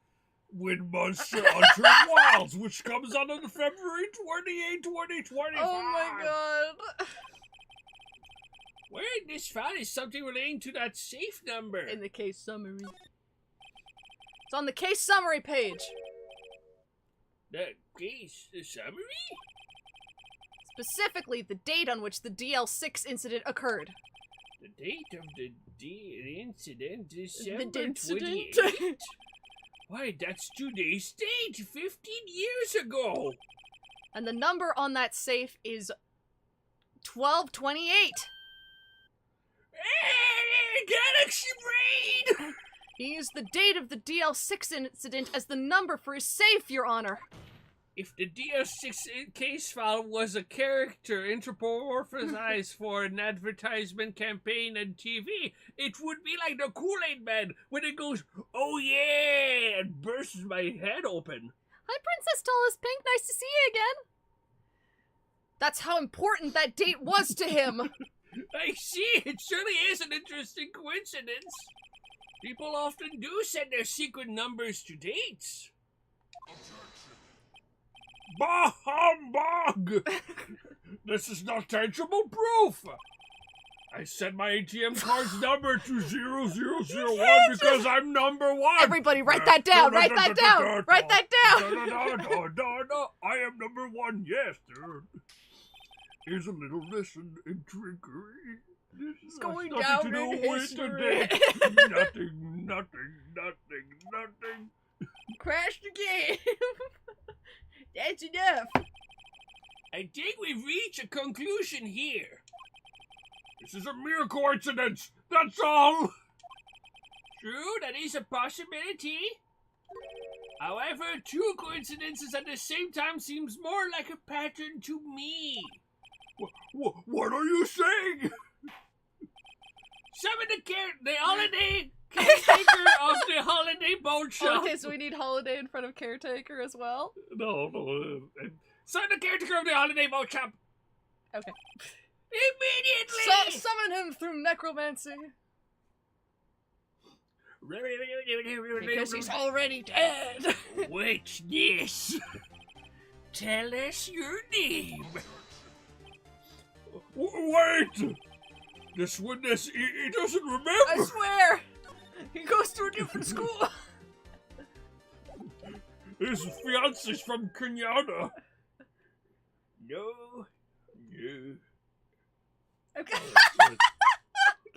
with Monster Hunter Wilds, which comes out on February 28, 2025. Oh my god. Where in this file is something relating to that safe number? In the case summary. It's on the case summary page. That case summary? Specifically, the date on which the DL6 incident occurred. The date of the incident, The December incident? 28th. Why, that's today's date, 15 years ago. And the number on that safe is 1228. Galaxy Brain! He used the date of the DL6 incident as the number for his safe, Your Honor. If the DS6 case file was a character anthropomorphized for an advertisement campaign on TV, it would be like the Kool-Aid Man when it goes, "Oh yeah," and bursts my head open. Hi, Princess Tallest Pink. Nice to see you again. That's how important that date was to him. I see, it surely is an interesting coincidence. People often do send their secret numbers to dates. Bah humbug! This is not tangible proof! I set my ATM card's number to 0001 because I'm number one! Everybody write that down. Write that down. Write that down. I am number one, yes, sir. Here's a little lesson in trickery. It's going nothing down to do in with history. Nothing. Crash the game. That's enough. I think we've reached a conclusion here. This is a mere coincidence, that's all! True, that is a possibility. However, two coincidences at the same time seems more like a pattern to me. What are you saying? Some of the holiday caretaker of the holiday boat shop. Okay, so we need holiday in front of caretaker as well. No. Some of the caretaker of the holiday boat shop. Okay. Immediately! Summon him through necromancy. Because he's already dead. What's this? Tell us your name. Wait! This witness, he doesn't remember! I swear! He goes to a different school! His fiance's from Kenyatta. No. Okay.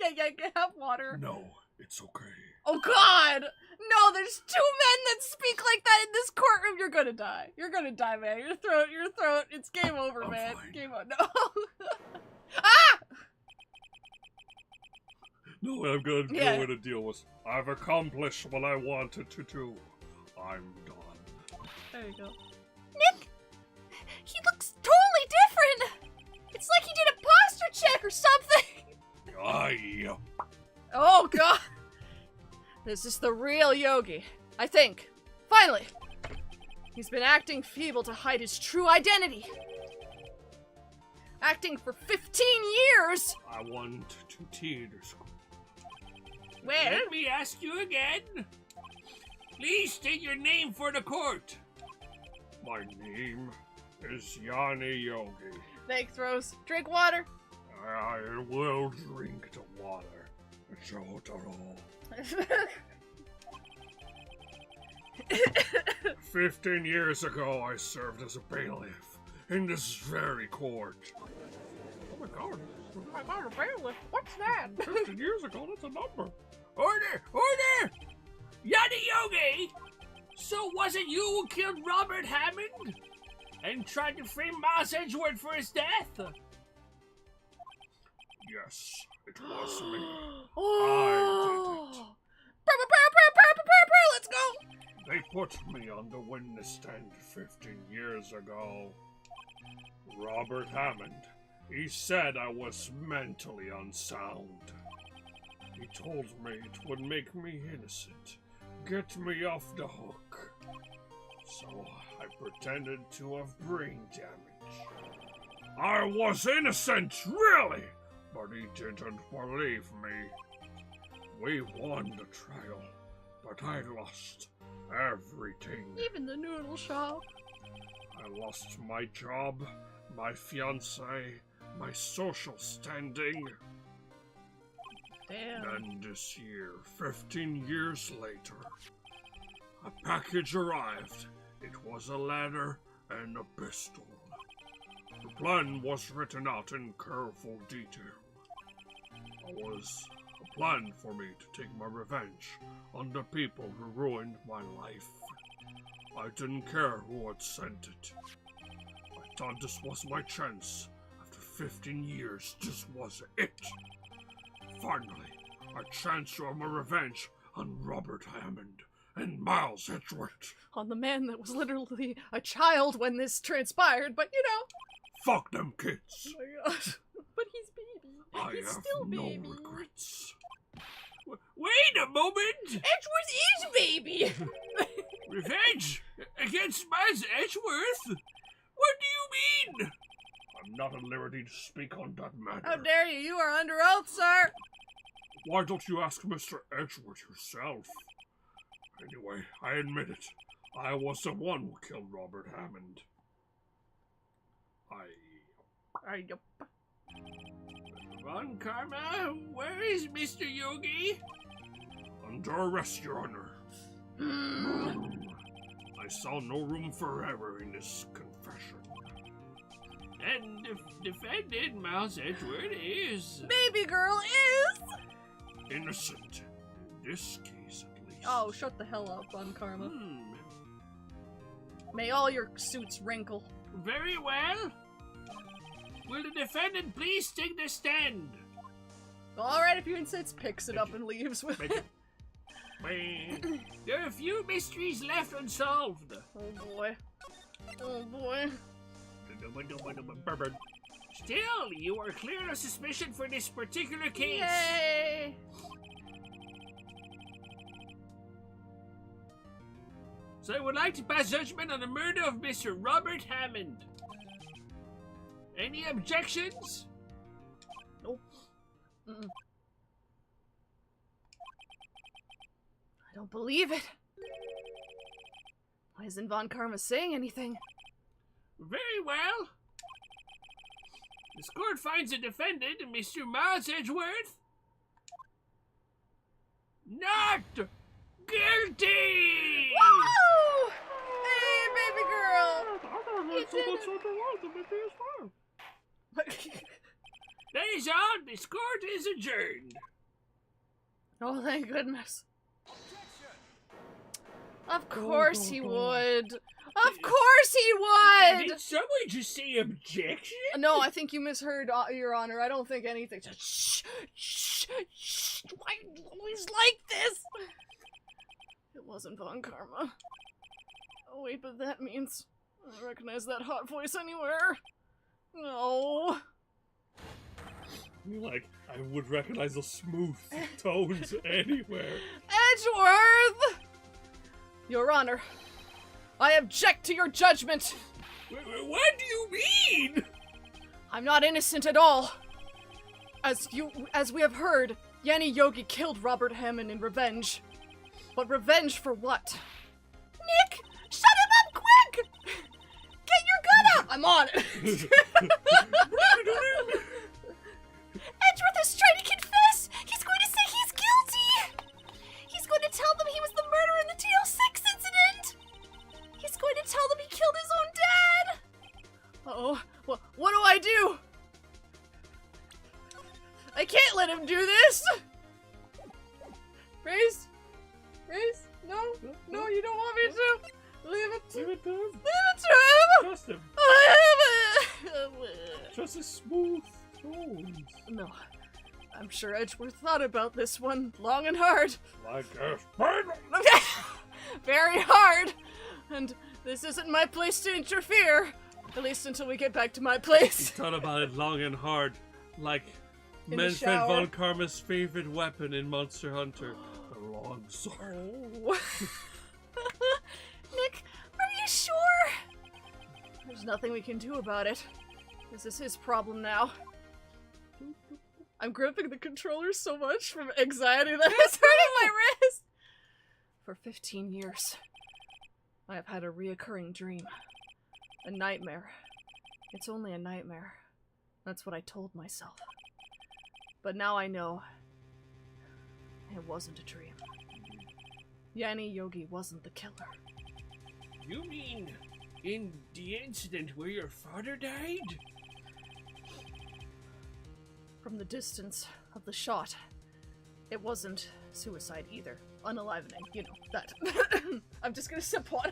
Okay, have water. No, it's okay. Oh god! No, there's two men that speak like that in this courtroom. You're gonna die. You're gonna die, man. Your throat. It's game over, I'm man. fine. Game over. No. Ah! No, I'm gonna Yeah. go in and deal with. I've accomplished what I wanted to do. I'm done. There you go. Nick! He looks totally different! It's like he did a posture check or something! Aye. Oh god! This is the real Yogi. I think. Finally! He's been acting feeble to hide his true identity. Acting for 15 years! I want to theater school. Where? Let me ask you again. Please state your name for the court. My name is Yanni Yogi. Snake throws. Drink water. I will drink the water. Shotaro. 15 years ago, I served as a bailiff in this very court. Oh my god. a bailiff. What's that? 15 years ago, that's a number. Order! Order! Yanni Yogi! So was it you who killed Robert Hammond? And tried to frame Miles Edgeworth for his death? Yes, it was me. Oh. Let's go. They put me on the witness stand 15 years ago. Robert Hammond, he said I was mentally unsound. He told me it would make me innocent, get me off the hook. So I pretended to have brain damage. I was innocent, really, but he didn't believe me. We won the trial, but I lost everything. Even the noodle shop. I lost my job, my fiancé, my social standing. Damn. And this year, 15 years later, a package arrived It was a ladder and a pistol. The plan was written out in careful detail. It was a plan for me to take my revenge on the people who ruined my life. I didn't care who had sent it. I thought this was my chance. After 15 years, this was it. Finally, a chance to have my revenge on Robert Hammond and Miles Edgeworth. On the man that was literally a child when this transpired, but you know. Fuck them kids. Oh my god. But he's baby. I He's have still no baby. regrets. Wait a moment! Edgeworth is baby! Revenge against Miles Edgeworth? What do you mean? I'm not at liberty to speak on that matter. How dare you? You are under oath, sir! Why don't you ask Mr. Edgeworth yourself? Anyway, I admit it. I was the one who killed Robert Hammond. Von Karma, where is Mr. Yogi? Under arrest, Your Honor. I saw no room for error in this confession. And the defendant, Miles Edgeworth, is... Baby girl is... Innocent. In this case, at least. Oh, shut the hell up, Von Karma. Hmm. May all your suits wrinkle. Very well. Will the defendant please take the stand? Alright, if you insist, picks it up and leaves with it. There are a few mysteries left unsolved. Oh boy. Oh boy. Still, you are clear of suspicion for this particular case. Yay! So I would like to pass judgment on the murder of Mr. Robert Hammond. Any objections? Nope. Mm-mm. I don't believe it. Why isn't Von Karma saying anything? Very well. This court finds the defendant, Mr. Miles Edgeworth, not guilty! Woo! Hey, baby girl! You did it. That is all. This court is adjourned. Oh, thank goodness. Of course he would. Of course he would! Did someone just say objection? No, I think you misheard, Your Honor. I don't think anything. Just shh, shh, shh. Why are you always like this? It wasn't Von Karma. Oh wait, but that means I recognize that hot voice anywhere. No. Like, I would recognize those smooth tones anywhere. Edgeworth! Your Honor, I object to your judgment. What do you mean? I'm not innocent at all. As we have heard, Yanni Yogi killed Robert Hammond in revenge. But revenge for what? Nick, shut him up quick! Get your gun out! I'm on it. Edgeworth is trying to confess. He's going to say he's guilty. He's going to tell them he was the murderer in the TL6 incident. He's going to tell them he killed his own dad. Uh-oh. What do I do? I can't let him do this. Raise? No, you don't want me to. Leave it to him. Trust him. I Trust his smooth tones. No. I'm sure Edgeworth thought about this one long and hard. Like a spider. Very hard. And this isn't my place to interfere. At least until we get back to my He place. thought about it long and hard, like In the Manfred shower. von Karma's favorite weapon in Monster Hunter, the long sword. Oh. Nick, are you sure? There's nothing we can do about it. This is his problem now. I'm gripping the controller so much from anxiety that it's hurting my wrist. For 15 years, I have had a reoccurring dream. A nightmare. It's only a nightmare. That's what I told myself. But now I know it wasn't a dream. Yanni Yogi wasn't the killer. You mean in the incident where your father died? From the distance of the shot, it wasn't suicide either. Unalivening, you know, that. I'm just gonna sip water.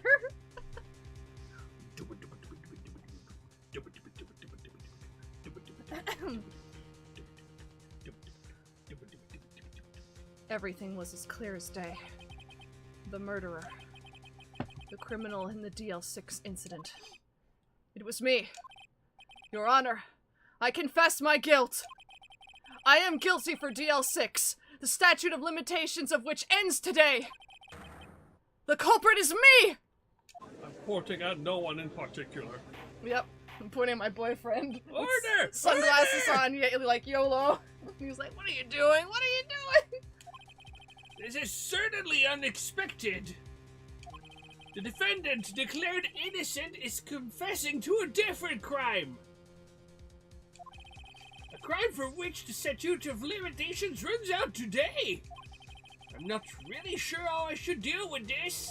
Everything was as clear as day. The murderer. The criminal in the DL6 incident. It was me. Your Honor, I confess my guilt. I am guilty for DL6, the statute of limitations of which ends today. The culprit is me! I'm pointing at no one in particular. Yep, I'm pointing at my boyfriend. Order! Sunglasses Order! on, yeah, like YOLO. He was like, what are you doing? What are you doing? This is certainly unexpected. The defendant, declared innocent, is confessing to a different crime. A crime for which the statute of limitations runs out today. I'm not really sure how I should deal with this.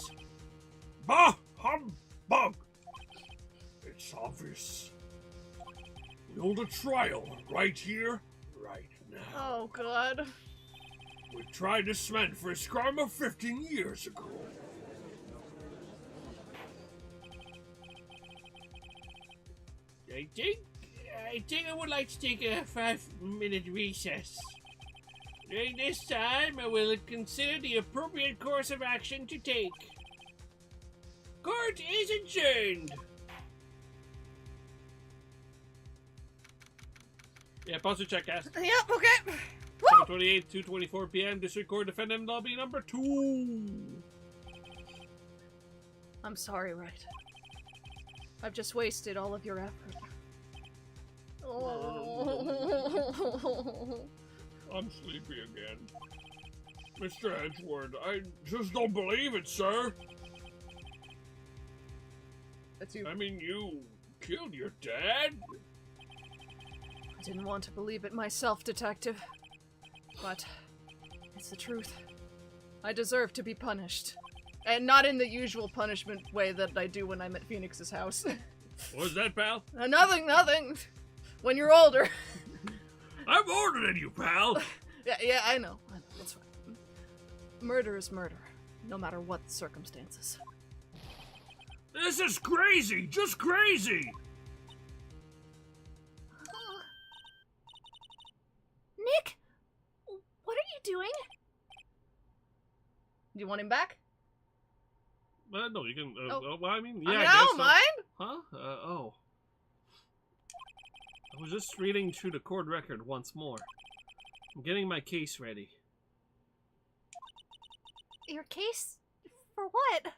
Bah! Humbug! It's obvious. We hold a trial right here, right now. Oh, God. We tried this man for his crime of 15 years ago. I think I would like to take a 5-minute recess. During this time, I will consider the appropriate course of action to take. Court is adjourned. Yeah, pause the check, guys. Yep, okay. 7:28, 2:24 p.m. District Court Defendant Lobby number 2. I'm sorry, Right. I've just wasted all of your effort. Oh. I'm sleepy again. Mr. Edgeworth, I just don't believe it, sir. That's you. I mean, you killed your dad? I didn't want to believe it myself, Detective. But it's the truth. I deserve to be punished. And not in the usual punishment way that I do when I'm at Phoenix's house. What was that, pal? Nothing. When you're older. I'm older than you, pal. Yeah, I know. It's fine. Murder is murder, no matter what the circumstances. This is crazy! Just crazy! Nick, what are you doing? Do you want him back? No, you can. Oh. Well, I mean, I yeah. mean, I I guess don't so. mind. Huh? Oh. I was just reading through the court record once more. I'm getting my case ready. Your case? For what?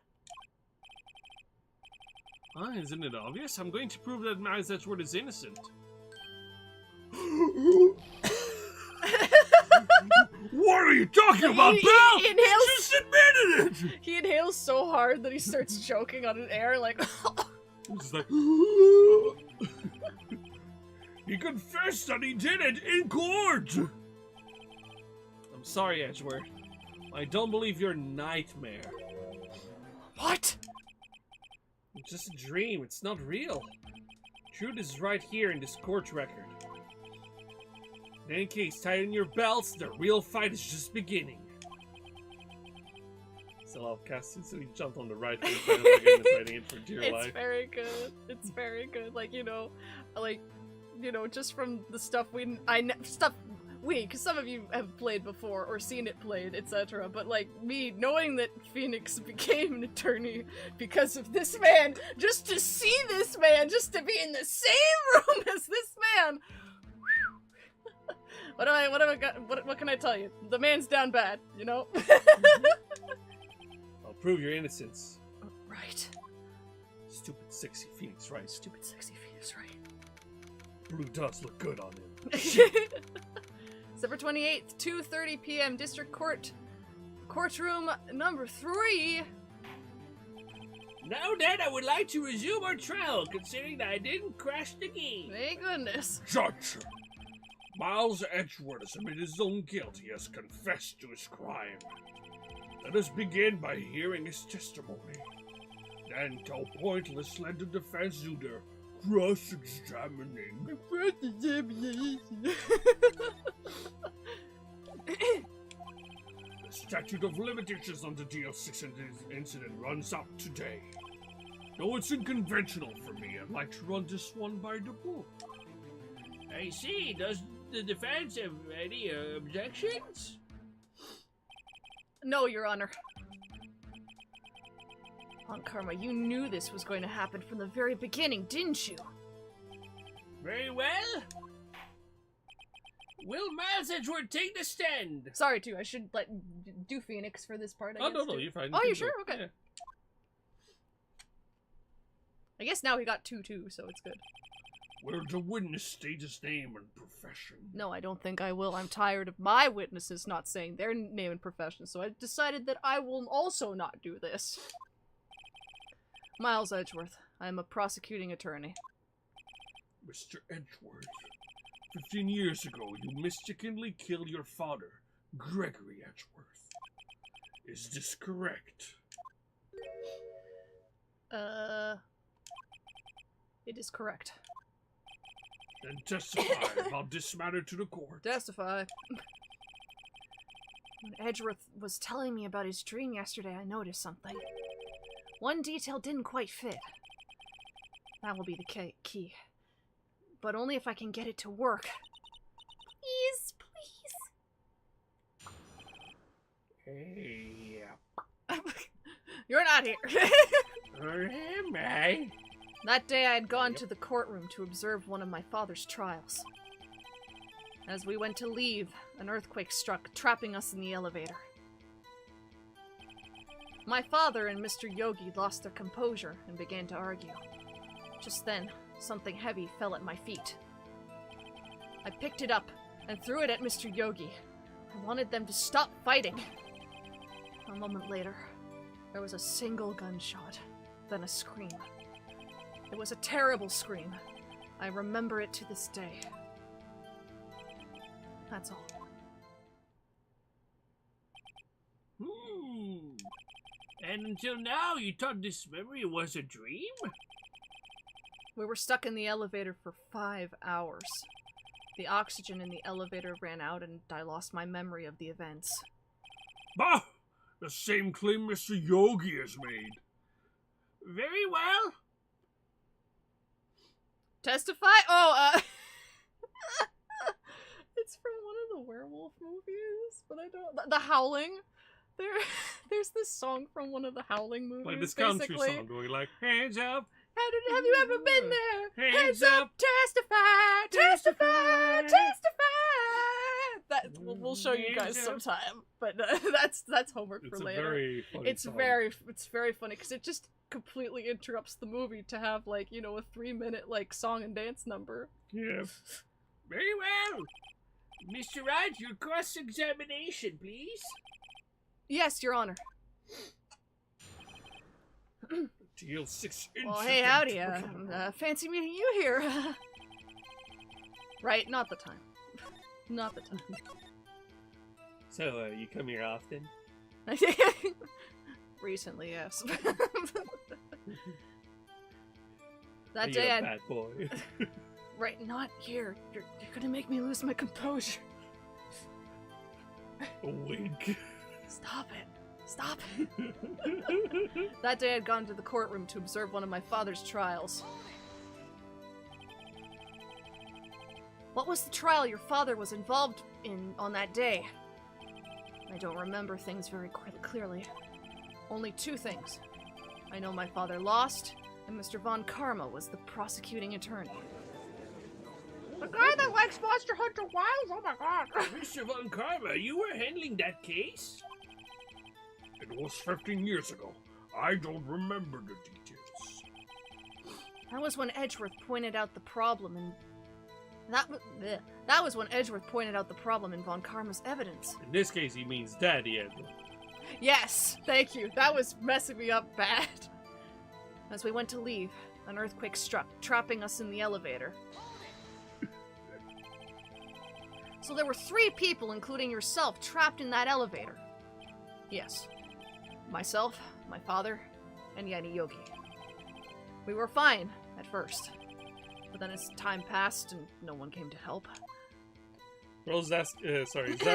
Isn't it obvious? I'm going to prove that Miles Edgeworth is innocent. What are you talking about, He pal? inhales- Just admitted it! He inhales so hard that he starts choking on an air, like. It's like, He confessed that he did it in court! I'm sorry, Edgeworth. I don't believe your nightmare. What? It's just a dream. It's not real. Truth is right here in this court record. In any case, tighten your belts. The real fight is just beginning. So I'll cast it, so he jumped on the right hand side again, fighting it for dear life. It's very good. It's very good. Like, just from the stuff because some of you have played before or seen it played, etc. But like me, knowing that Phoenix became an attorney because of this man, just to see this man, just to be in the same room as this man. What can I tell you? The man's down bad, you know? I'll prove your innocence. Right. Stupid sexy Phoenix, right? Stupid sexy Phoenix, right. Blue does look good on him. December 28th, 2:30 p.m. District Court. Courtroom number 3. Now then, I would like to resume our trial, considering that I didn't crash the game. Thank goodness. Judge, Miles Edgeworth has admitted his own guilt. He has confessed to his crime. Let us begin by hearing his testimony. Antho pointless led the defense to their cross-examining. The statute of limitations on the DL6 incident runs out today. Though it's unconventional for me, I'd like to run this one by the book. I see. Does the defense have any objections? No, Your Honor. Von Karma, you knew this was going to happen from the very beginning, didn't you? Very well. Will Miles Edgeworth take the stand? Sorry, too. I should do Phoenix for this part. I guess, No, too. you're fine. Oh, You you can sure? go. Okay. Yeah. I guess now he got 2-2, so it's good. Will the witness state his name and profession? No, I don't think I will. I'm tired of my witnesses not saying their name and profession, so I decided that I will also not do this. Miles Edgeworth. I am a prosecuting attorney. Mr. Edgeworth, 15 years ago, you mistakenly killed your father, Gregory Edgeworth. Is this correct? It is correct. Then testify about this matter to the court. Testify. When Edgeworth was telling me about his dream yesterday, I noticed something. One detail didn't quite fit. That will be the key. But only if I can get it to work. Please, please. Hey, You're not here. where am I? That day I had gone to the courtroom to observe one of my father's trials. As we went to leave, an earthquake struck, trapping us in the elevator. My father and Mr. Yogi lost their composure and began to argue. Just then, something heavy fell at my feet. I picked it up and threw it at Mr. Yogi. I wanted them to stop fighting. A moment later, there was a single gunshot, then a scream. It was a terrible scream. I remember it to this day. That's all. And until now, you thought this memory was a dream? We were stuck in the elevator for 5 hours. The oxygen in the elevator ran out and I lost my memory of the events. Bah! The same claim Mr. Yogi has made. Very well. Testify? Oh, it's from one of the werewolf movies, but I don't... The Howling? There's this song from one of the Howling movies, Like this country basically. song going like, hands up. Have you ever been there? Hands up. Testify! Testify! Testify! That we'll show you guys Hands up. sometime, but that's homework It's for a later. very funny It's song. very funny because it just completely interrupts the movie to have like, you know, a 3-minute like song and dance number. Yeah. Very well. Mr. Raj, your cross-examination, please. Yes, Your Honor. DL6 incident. Well, hey, howdy. Fancy meeting you here. Right, not the time. Not the time. So, you come here often? Recently, yes. Are That you day a I... bad boy? Right, not here. You're gonna make me lose my composure. A wink. Stop it. Stop it. That day I'd gone to the courtroom to observe one of my father's trials. What was the trial your father was involved in on that day? I don't remember things very clearly. Only 2 things. I know my father lost, and Mr. Von Karma was the prosecuting attorney. The guy that likes Monster Hunter Wilds? Oh my god. Mr. Von Karma, you were handling that case? It was 15 years ago. I don't remember the details. That was when Edgeworth pointed out the problem in... That was when Edgeworth pointed out the problem in Von Karma's evidence. In this case, he means Daddy Edward. Yes, thank you. That was messing me up bad. As we went to leave, an earthquake struck, trapping us in the elevator. So there were 3 people, including yourself, trapped in that elevator. Yes. Myself, my father, and Yanni Yogi. We were fine at first, but then as time passed and no one came to help. Zach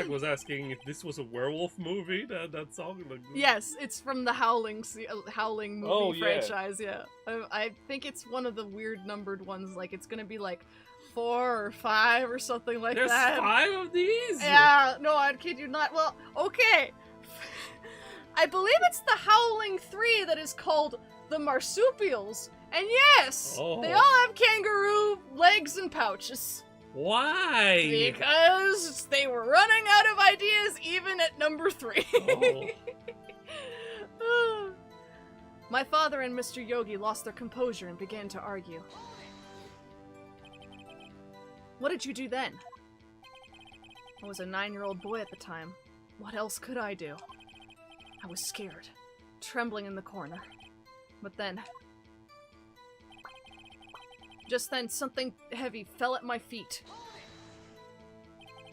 was asking if this was a werewolf movie. That song. Yes, it's from the Howling movie yeah. franchise. Yeah, I think it's one of the weird numbered ones. Like it's gonna be like 4 or 5 or something like There's that. 5 of these. Yeah, no, I kid you not. Well, okay. I believe it's the Howling 3 that is called the Marsupials, and yes, they all have kangaroo legs and pouches. Why? Because they were running out of ideas even at number 3. Oh. My father and Mr. Yogi lost their composure and began to argue. What did you do then? I was a 9-year-old boy at the time. What else could I do? I was scared, trembling in the corner. But then... just then, something heavy fell at my feet.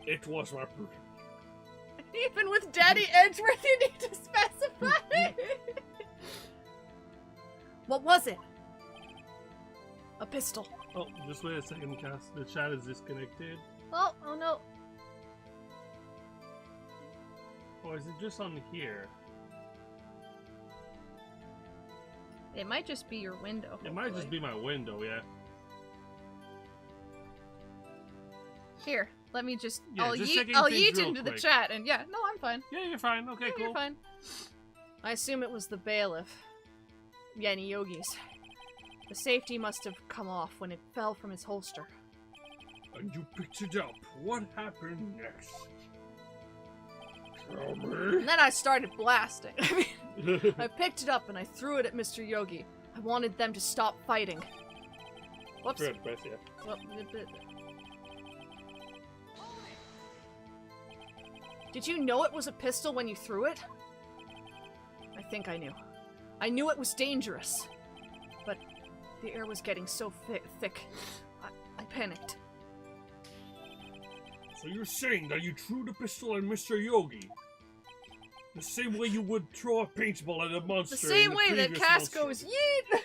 It was my... Even with Daddy Edgeworth, you need to specify! What was it? A pistol. Oh, just wait a second, Cass. The chat is disconnected. Oh no. Or is it just on here? It might just be your window. It might just be my window, yeah. Here, let me just... Yeah, I'll just yeet, checking I'll things yeet real into the quick. chat, and yeah, no, I'm fine. Yeah, you're fine. Okay, Yeah, cool. You're fine. I assume it was the bailiff. Yanni Yogi's. The safety must have come off when it fell from his holster. And you picked it up. What happened next? Tell me. And then I started blasting. I picked it up and I threw it at Mr. Yogi. I wanted them to stop fighting. Whoops. Red press, yeah. Well, Did you know it was a pistol when you threw it? I think I knew. I knew it was dangerous. But the air was getting so thick. I panicked. So you're saying that you threw the pistol at Mr. Yogi? The same way you would throw a paintball at a monster. The same in way that previous Cass monster. goes yeet!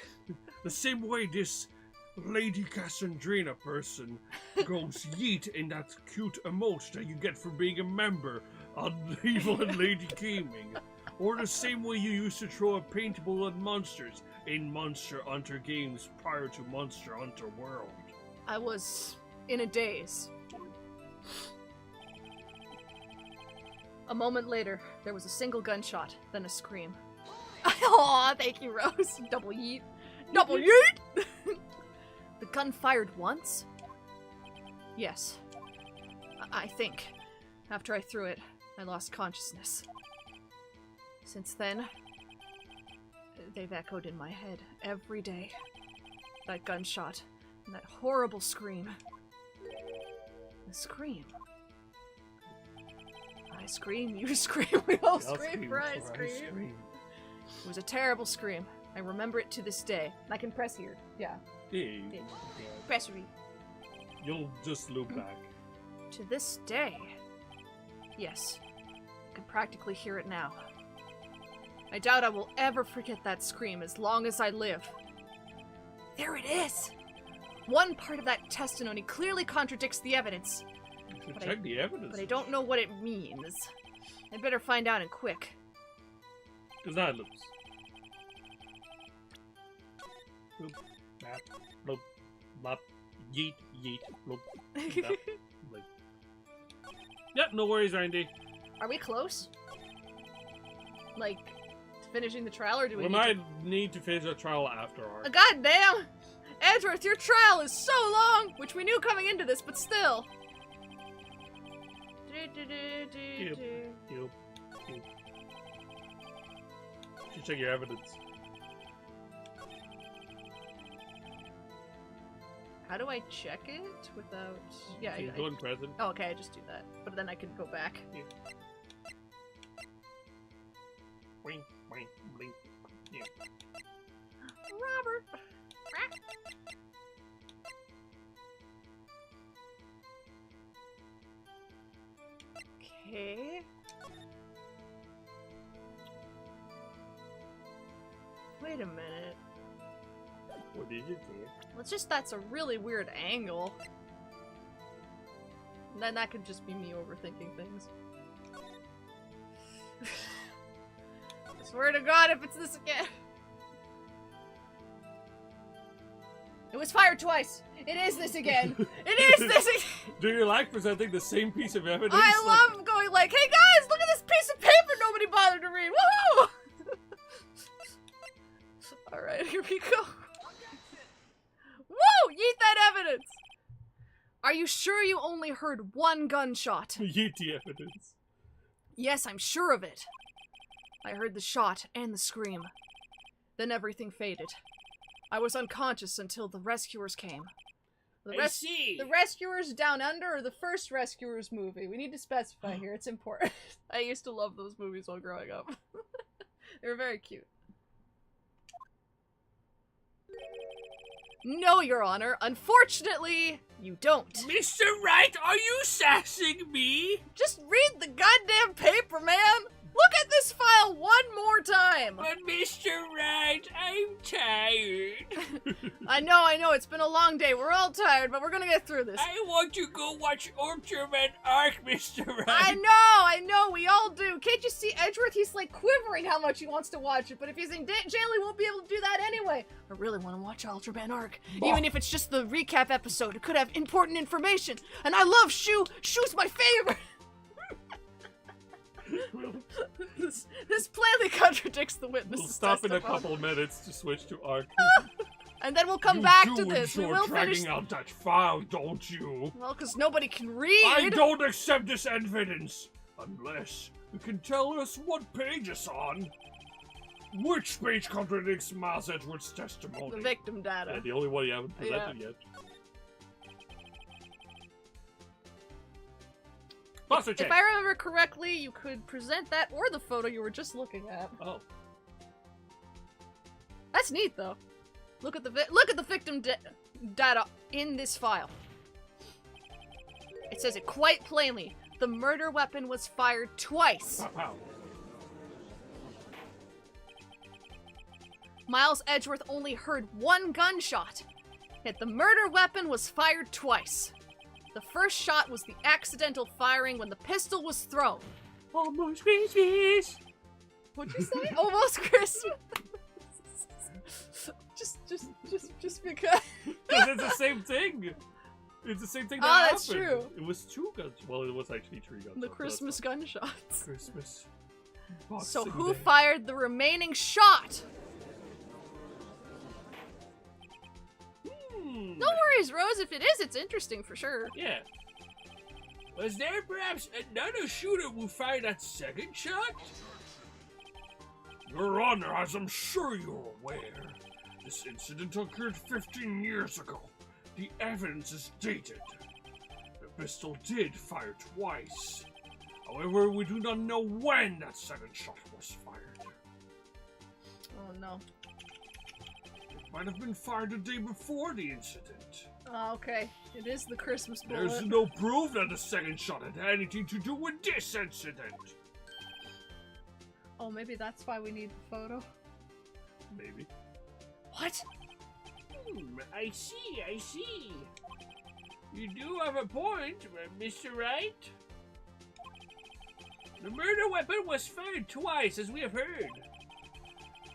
The same way this Lady Cassandrina person goes yeet in that cute emote that you get for being a member on Evil and Lady Gaming. Or the same way you used to throw a paintball at monsters in Monster Hunter games prior to Monster Hunter World. I was in a daze. A moment later, there was a single gunshot, then a scream. Aw, thank you, Rose. Double yeet. Double yeet! The gun fired once? Yes. I think. After I threw it, I lost consciousness. Since then, they've echoed in my head every day. That gunshot, and that horrible scream. The scream. I scream, you scream, we all scream for I scream. It was a terrible scream. I remember it to this day. I can press here. Yeah. Hey, Press read. you'll just loop back. To this day. Yes. I can practically hear it now. I doubt I will ever forget that scream as long as I live. There it is! One part of that testimony clearly contradicts the evidence. You should But check the evidence. But I don't know what it means. I'd better find out and quick. Because that loops. Bloop, bap, bloop, bop, yeet, yeet, bloop, bap, bloop. Yep, no worries, Randy. Are we close? Like, to finishing the trial, or do we We need might need to finish the trial after Arc. God damn! Edgeworth, your trial is so long! Which we knew coming into this, but still. Yep. Should check your evidence. How do I check it without... Yeah, You go in present. Oh, okay, I just do that. But then I can go back. Yeah. Wing, wing, blink. Yeah. Robert! Okay. Wait a minute. What did it say? Well, it's just that's a really weird angle. And then that could just be me overthinking things. I swear to God, if it's this again. It was fired twice. It is this again. It is this again. Do you like presenting the same piece of evidence? I love going like, hey guys, look at this piece of paper nobody bothered to read. Woohoo! Alright, here we go. Woo! Yeet that evidence! Are you sure you only heard one gunshot? Yeet the evidence. Yes, I'm sure of it. I heard the shot and the scream. Then everything faded. I was unconscious until the rescuers came. I see. The Rescuers Down Under or the first Rescuers movie? We need to specify here, it's important. I used to love those movies while growing up. They were very cute. No, Your Honor. Unfortunately, you don't. Mr. Wright, are you sassing me? Just read the goddamn paper, man! Look at this file one more time! But Mr. Wright, I'm tired. I know, it's been a long day. We're all tired, but we're gonna get through this. I want to go watch Ultraman Arc, Mr. Wright. I know, we all do. Can't you see Edgeworth? He's like quivering how much he wants to watch it, but if he's in jail, he won't be able to do that anyway. I really want to watch Ultraman Arc. Even if it's just the recap episode, it could have important information. And I love Shu. Shu's my favorite. This plainly contradicts the witness. We'll stop in a couple minutes to switch to Arc. And then we'll come back to You this. do We enjoy will dragging finish. out that file, don't you? Well, because nobody can read. I don't accept this evidence unless you can tell us what page it's on. Which page contradicts Miles Edgeworth's testimony? The victim data. Yeah, the only one you haven't presented yet. Foster check. If I remember correctly, you could present that or the photo you were just looking at. Oh. That's neat, though. Look at the victim data in this file. It says it quite plainly. The murder weapon was fired twice. Pow, pow. Miles Edgeworth only heard one gunshot, yet the murder weapon was fired twice. The first shot was the accidental firing when the pistol was thrown. Almost Christmas. What'd you say? Almost Christmas. just because. Because it's the same thing. It's the same thing that happened. That's true. It was 2 guns. Well, it was actually 3 guns. The Christmas gunshots. Christmas. So Boxing who Day. fired the remaining shot? No worries, Rose. If it is, it's interesting for sure. Yeah. Was there perhaps another shooter who fired that second shot? Your Honor, as I'm sure you're aware, this incident occurred 15 years ago. The evidence is dated. The pistol did fire twice. However, we do not know when that second shot was fired. Oh no. It might have been fired the day before the incident. Oh, okay. It is the Christmas bullet. There's no proof that the second shot had anything to do with this incident. Oh, maybe that's why we need the photo. Maybe. What? I see. You do have a point, Mr. Wright. The murder weapon was fired twice, as we have heard.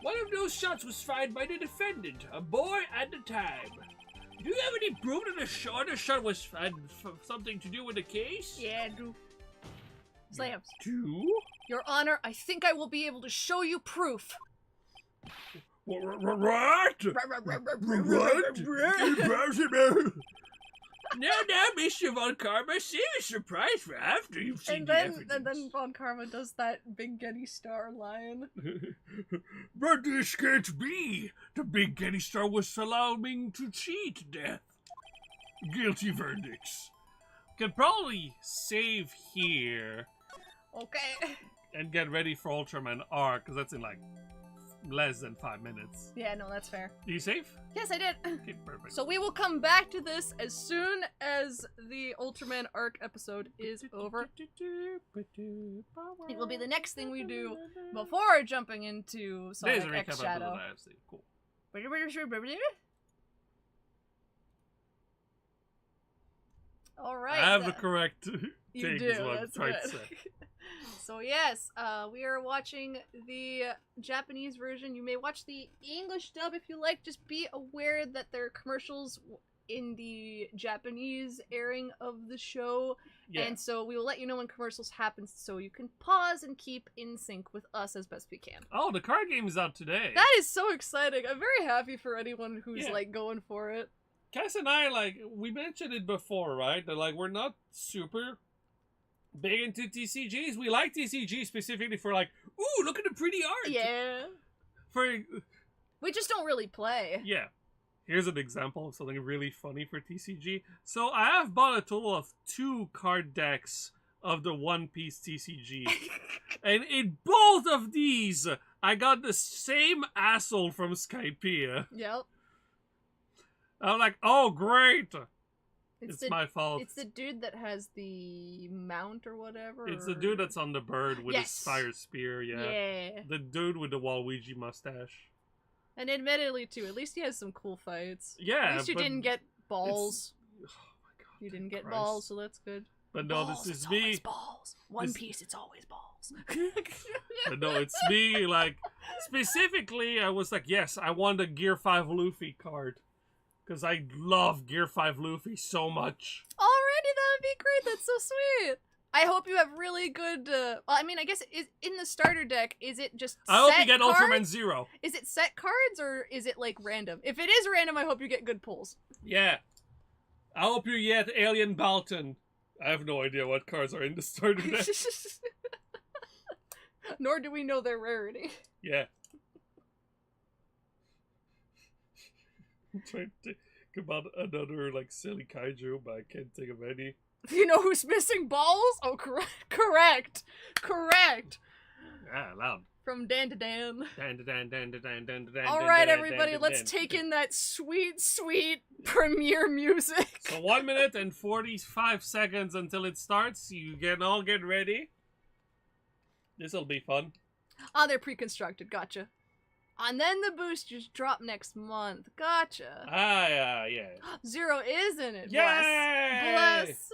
One of those shots was fired by the defendant, a boy at the time. Do you have any proof that the other shot was had something to do with the case? Yeah, I do. Slams. Do? Your Honor, I think I will be able to show you proof. What? Now, Mr. Von Karma, save a surprise for after you've seen the evidence. And then Von Karma does that Big Getty Star lion. But this can't be. The Big Getty Star was allowing to cheat death. Guilty verdicts. Could probably save here Okay. and get ready for Ultraman Arc, because that's in like less than 5 minutes. Yeah, no, that's fair. Do you save? Yes, I did. Okay, perfect. So we will come back to this as soon as the Ultraman Arc episode is over. It will be the next thing we do before jumping into There's a Sonic X recap Shadow. episode, I see. Cool. All right. I have the correct You take do. is what I'm That's trying to good. say. So yes, we are watching the Japanese version. You may watch the English dub if you like. Just be aware that there are commercials in the Japanese airing of the show, Yeah. and so we will let you know when commercials happen, so you can pause and keep in sync with us as best we can. Oh, the card game is out today. That is so exciting. I'm very happy for anyone who's Yeah. like going for it. Cass and I, like, we mentioned it before, right? That, like, we're not super big into TCGs. We like TCGs specifically for, like, ooh, look at the pretty art. Yeah. For, We just don't really play. yeah. Here's an example of something really funny for TCG. So I have bought a total of 2 card decks of the One Piece TCG. And in both of these, I got the same asshole from Skypiea. Yep. I'm like, oh, great. It's the, my fault. It's the dude that has the mount or whatever. It's the dude that's on the bird with Yes. his fire spear, yeah. Yeah. The dude with the Waluigi mustache. And admittedly, too, at least he has some cool fights. Yeah, At least you but didn't get balls. Oh my god. You didn't thank get Christ. balls, so that's good. But no, balls, this is it's me. always balls. One This- Piece, it's always balls. But no, it's me. Like, specifically, I was like, yes, I want a Gear 5 Luffy card. Because I love Gear 5 Luffy so much. Already, that would be great. That's so sweet. I hope you have really good. Well, I mean, I guess in the starter deck, is it just I hope you set get cards? Ultraman Zero. Is it set cards or is it like random? If it is random, I hope you get good pulls. Yeah. I hope you get Alien Balton. I have no idea what cards are in the starter deck. Nor do we know their rarity. Yeah. I'm trying to think about another, like, silly kaiju, but I can't think of any. You know who's missing balls? Oh, correct. Ah, loud. From Dan to Dan. Dan. All right, everybody, let's take in that sweet, sweet premiere music. So 1 minute and 45 seconds until it starts. You can all get ready. This'll be fun. Oh, they're pre-constructed. Gotcha. And then the boosters drop next month. Gotcha. Ah, yeah. Zero is in it. Yay! Bless.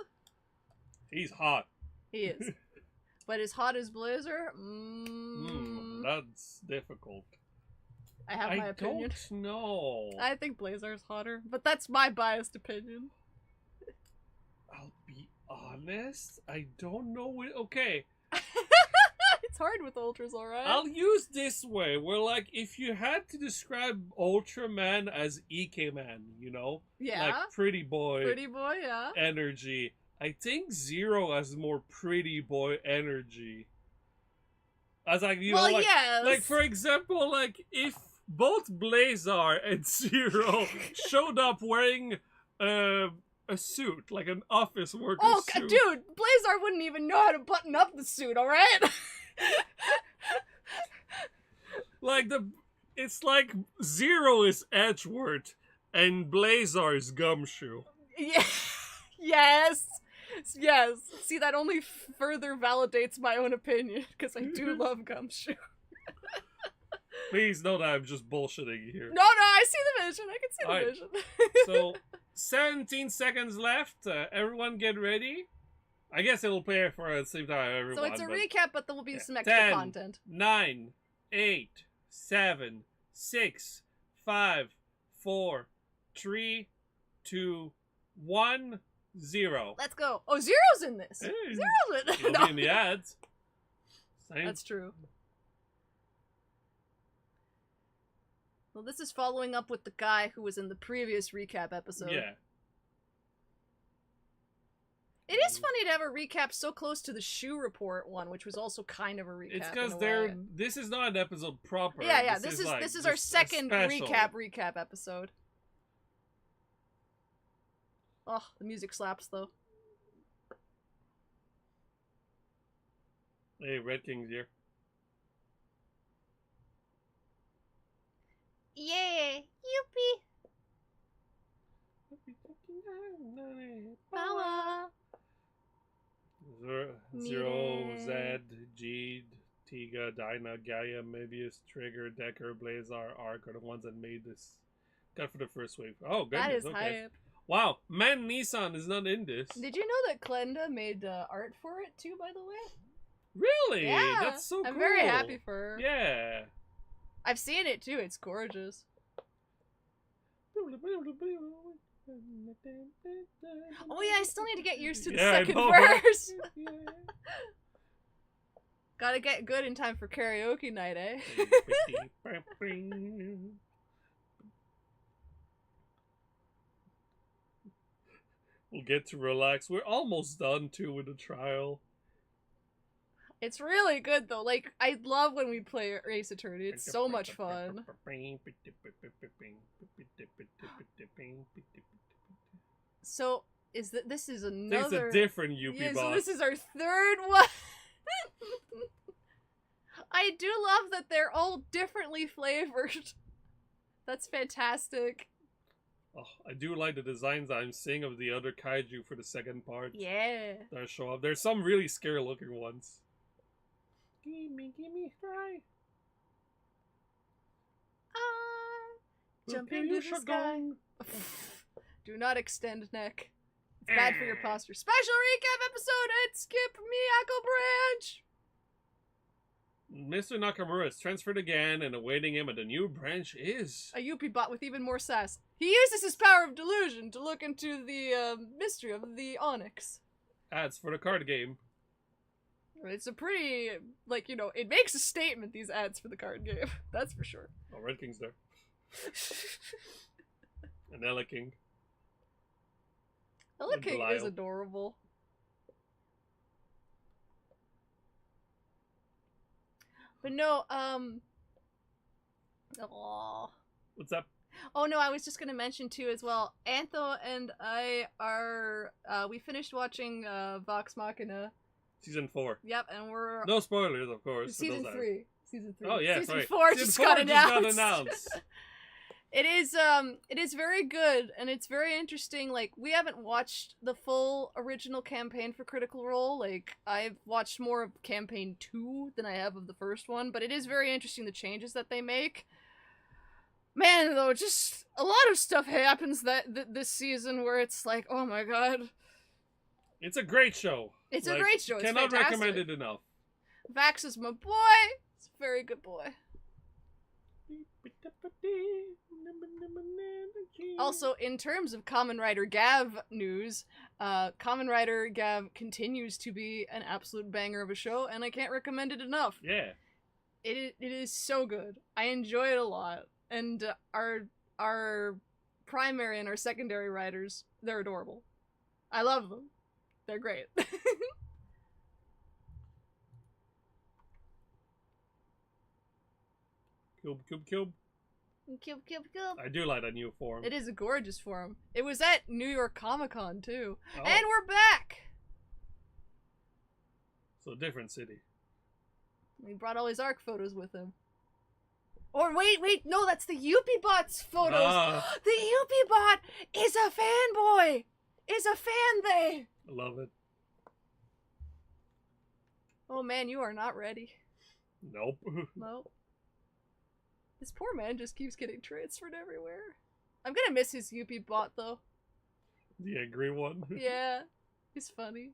He's hot. He is. But as hot as Blazer? That's difficult. I have my opinion. don't know. I think Blazer's hotter, but that's my biased opinion. I'll be honest. I don't know it. Okay. It's hard with Ultras, alright? I'll use this way, where, like, if you had to describe Ultraman as EK-Man, you know? Yeah. Like, pretty boy Pretty boy, yeah. energy. I think Zero has more pretty boy energy. As, like, you know, like, yes. like, for example, like, if both Blazar and Zero showed up wearing a suit, like an office worker suit. Dude, Blazar wouldn't even know how to button up the suit, alright? Like, it's like Zero is Edgeworth and Blazar is Gumshoe. Yeah. Yes. See, that only further validates my own opinion, because I do love Gumshoe. Please know that I'm just bullshitting here. No, I see the vision. I can see the Alright. vision. So, 17 seconds left. Everyone get ready. I guess it'll play for at the same time, everyone. So it's a but- recap, but there will be Yeah. some extra 10, content. 9, 8, 7, 6, 5, 4, 3, 2, 1, 0. Let's go. Oh, Zero's in this. Hey, Zero's in it'll No. be in the ads. Same. That's true. Well, this is following up with the guy who was in the previous recap episode. Yeah. It is funny to have a recap so close to the Shoe Report one, which was also kind of a recap. It's because in a they're. way. This is not an episode proper. Yeah. This is like this is our just a second special. recap episode. Oh, the music slaps though. Hey, Red King's here. Yeah, yippee! Power! Zero, Mire. Zed, Jeed, Tiga, Dinah, Gaia, Mebius, Trigger, Decker, Blazar, Arc are the ones that made this. Got for the first wave. Oh, goodness. That is okay. hype. Wow, Man Nissan is not in this. Did you know that Glenda made art for it too, by the way? Really? Yeah. That's so cool. I'm very happy for her. Yeah. I've seen it too. It's gorgeous. Oh yeah, I still need to get used to the second verse. Gotta get good in time for karaoke night, eh? We'll get to relax. We're almost done too with the trial. It's really good though. Like, I love when we play Ace Attorney. It's so much fun. So, this is another... It's a different UP yeah, boss. so this is our third one. I do love that they're all differently flavored. That's fantastic. Oh, I do like the designs I'm seeing of the other kaiju for the second part. Yeah. That show up. There's some really scary looking ones. Gimme, try. Jump into the sky. Do not extend neck. It's bad for your posture. Special recap episode at Skip Miyako Branch. Mr. Nakamura is transferred again, and awaiting him at the new branch is... A Yuppie bot with even more sass. He uses his power of delusion to look into the mystery of the Onyx. Ads for the card game. It's a pretty, like, you know, it makes a statement, these ads for the card game. That's for sure. Oh, Red King's there. And Ella King. Ella King is Belial. adorable. But no, aww. What's up? Oh no, I was just gonna mention too as well. Antho and I are, we finished watching Vox Machina. Season 4. Yep, and we're No spoilers, of course. for season those that- 3. Season 3. Oh, yeah, Season sorry. 4 Season just 4 got just got announced. announced. It is very good, and it's very interesting. Like, we haven't watched the full original campaign for Critical Role. Like, I've watched more of campaign 2 than I have of the first one, but it is very interesting the changes that they make. Man, though, just a lot of stuff happens this season where it's like, oh my god. It's a great show. It's Like, a great show. It's cannot fantastic. recommend it enough. Vax is my boy. He's a very good boy. Also, in terms of Kamen Rider Gav news, Kamen Rider Gav continues to be an absolute banger of a show, and I can't recommend it enough. Yeah. It is so good. I enjoy it a lot, and our primary and our secondary writers, they're adorable. I love them. They're great. Cube. Cube. I do like that new form. It is a gorgeous form. It was at New York Comic Con too, Oh, and we're back. so different city. He brought all his ARC photos with him. Or wait, no, that's the Yuppie Bot's photos. Ah. The Yuppie Bot is a fanboy. Is a fan they. I love it. Oh man, you are not ready. Nope. No. This poor man just keeps getting transferred everywhere. I'm gonna miss his Yuppie Bot though. The angry one. Yeah, he's funny.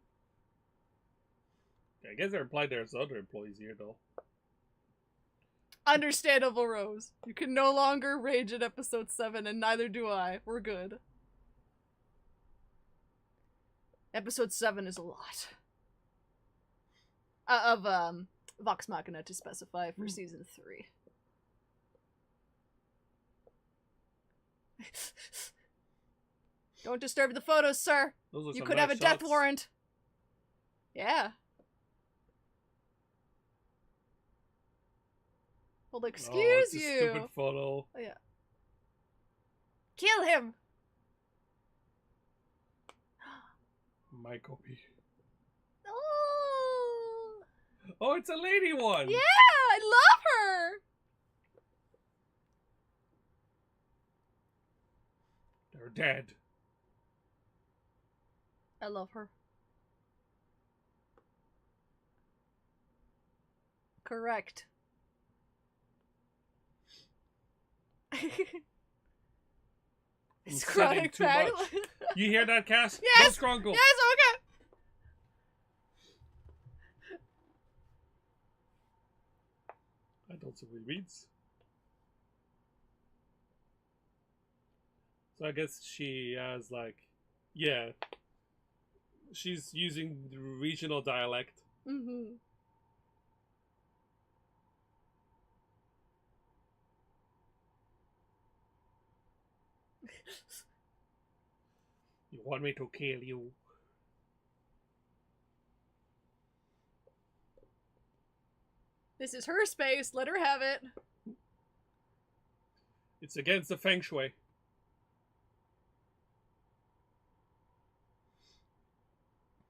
I guess they're implied there's other employees here though. Understandable, Rose. You can no longer rage at episode 7, and neither do I. We're good. Episode 7 is a lot. Of Vox Machina to specify for season 3. Don't disturb the photos, sir. Those are You some could nice have a death shots. warrant. Yeah. Well, Oh, excuse it's a you. Stupid photo. Oh, yeah. Kill him. My copy. Oh. Oh, it's a lady one. Yeah, I love her. They're dead. I love her. Correct. It's I'm saying chronic too pain. much. You hear that, Cass? Yes! No scrunkle. Yes, okay! I don't see what he means. So I guess she has like, yeah. She's using the regional dialect. Mm-hmm. You want me to kill you? This is her space. Let her have it. It's against the feng shui.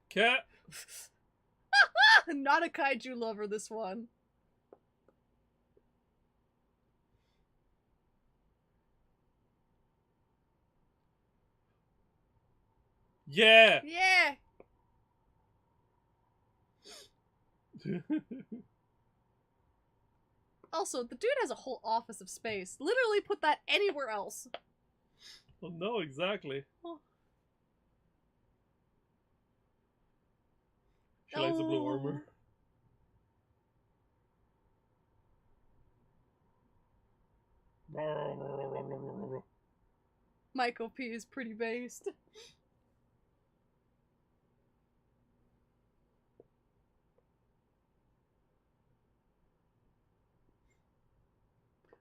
Cat. Not a kaiju lover, this one. Yeah. Yeah. Also, the dude has a whole office of space. Literally put that anywhere else. Oh no, exactly. Oh. She likes the blue armor. Michael P is pretty based.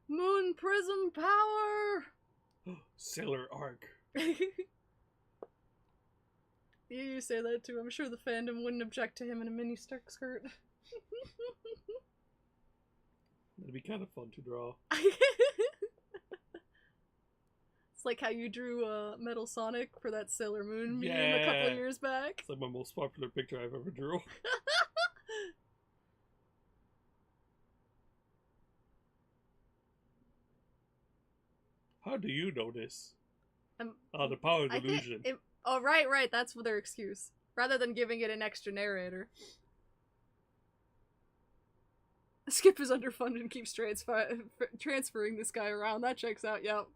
Moon prism power! Sailor Arc. You say that too. I'm sure the fandom wouldn't object to him in a mini skirt. That'd be kind of fun to draw. It's like how you drew Metal Sonic for that Sailor Moon meme a couple of years back. It's like my most popular picture I've ever drew. How do you know this? The power of delusion. Oh, right. That's their excuse. Rather than giving it an extra narrator. Skip is underfunded and keeps transferring this guy around. That checks out, yep.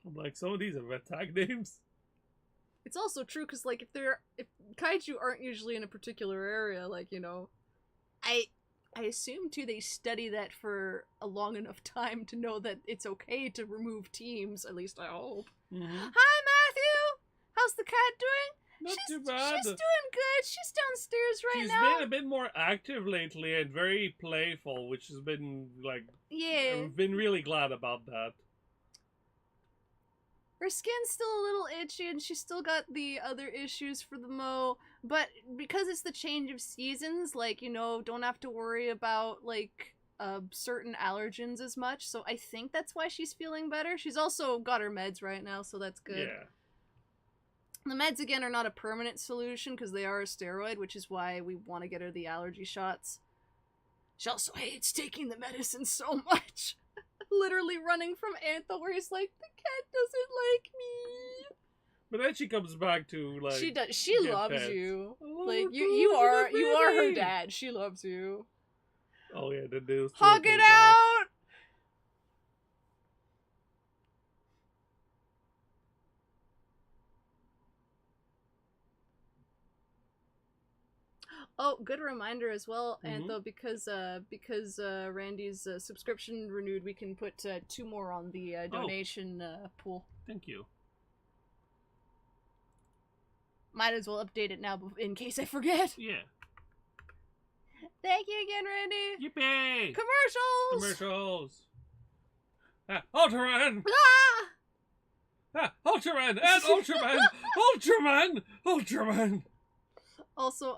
I'm like, some of these have tag names. It's also true, because, like, if kaiju aren't usually in a particular area, like, you know, I assume, too, they study that for a long enough time to know that it's okay to remove teams, at least I hope. Mm-hmm. Hi, Matthew! How's the cat doing? Not too bad. She's doing good. She's downstairs She's now. been a bit more active lately and very playful, which has been, like... Yeah. I've been really glad about that. Her skin's still a little itchy, and she's still got the other issues for the Mo, but because it's the change of seasons, like, you know, don't have to worry about, like, certain allergens as much, so I think that's why she's feeling better. She's also got her meds right now, so that's good. Yeah. The meds, again, are not a permanent solution, because they are a steroid, which is why we want to get her the allergy shots. She also hates taking the medicine so much. Literally running from Antho, where he's like, the cat doesn't like me. But then she comes back to, like... She does. She loves pets. you. Oh, Like, dude, you are her baby. dad. She loves you. Oh yeah, the news. Hug it out! Oh, good reminder as well, Antho, because Randy's subscription renewed, we can put 2 more on the donation pool. Thank you. Might as well update it now in case I forget. Yeah. Thank you again, Randy. Yippee! Commercials. Commercials. Ultraman! Ultraman and Ultraman! Ultraman! Also,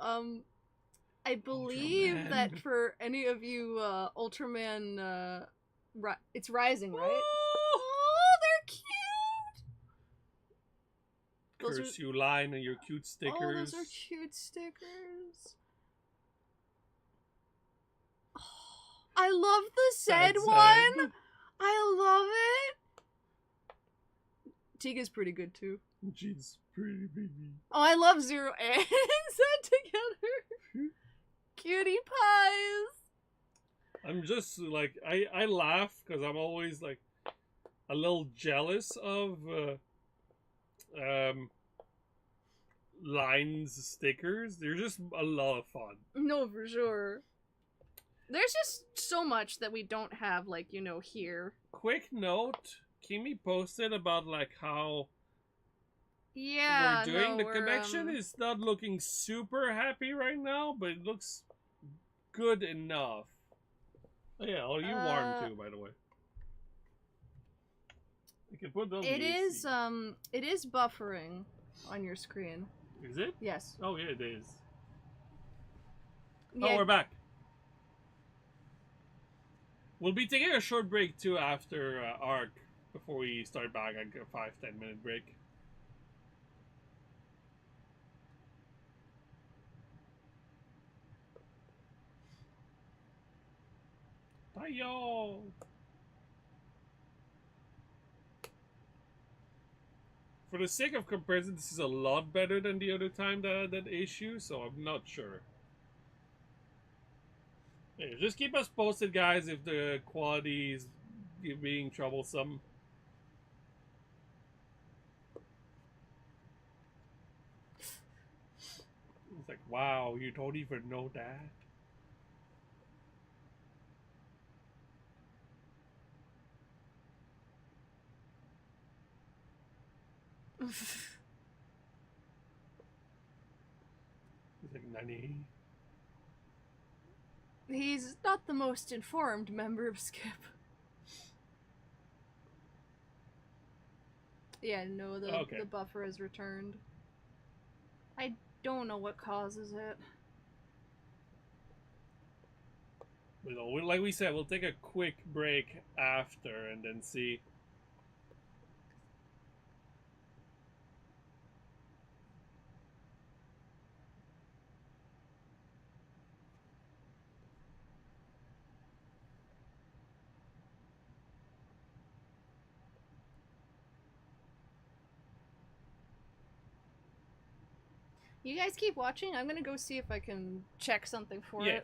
I believe that for any of you Ultraman, it's Rising, right? Oh, they're cute. Curse you, line and your cute stickers. Oh, those are cute stickers. Oh, I love the Zed one. I love it. Tiga's pretty good too. She's pretty baby. Oh, I love Zero and Zed together. Cutie pies. I'm just like, I laugh because I'm always like, a little jealous of lines stickers. They're just a lot of fun. No, for sure. There's just so much that we don't have, like, you know, here. Quick note, Kimi posted about like how Yeah, we're doing. no, The we're, connection is not looking super happy right now, but it looks good enough. Oh yeah, oh, you warm too, by the way. You can put those. it is buffering on your screen. Is it? Yes. Oh yeah, it is. Yeah. Oh, we're back. We'll be taking a short break too after Arc before we start back. Like a 5-10 minute break. Bye, y'all. For the sake of comparison, this is a lot better than the other time that issue, so I'm not sure. Yeah, just keep us posted, guys, if the quality is being troublesome. It's like, wow, you don't even know that? He's like, Nani? He's not the most informed member of Skip. Yeah, no, the buffer has returned. I don't know what causes it. You know, like we said, we'll take a quick break after and then see. You guys keep watching. I'm gonna go see if I can check something for it.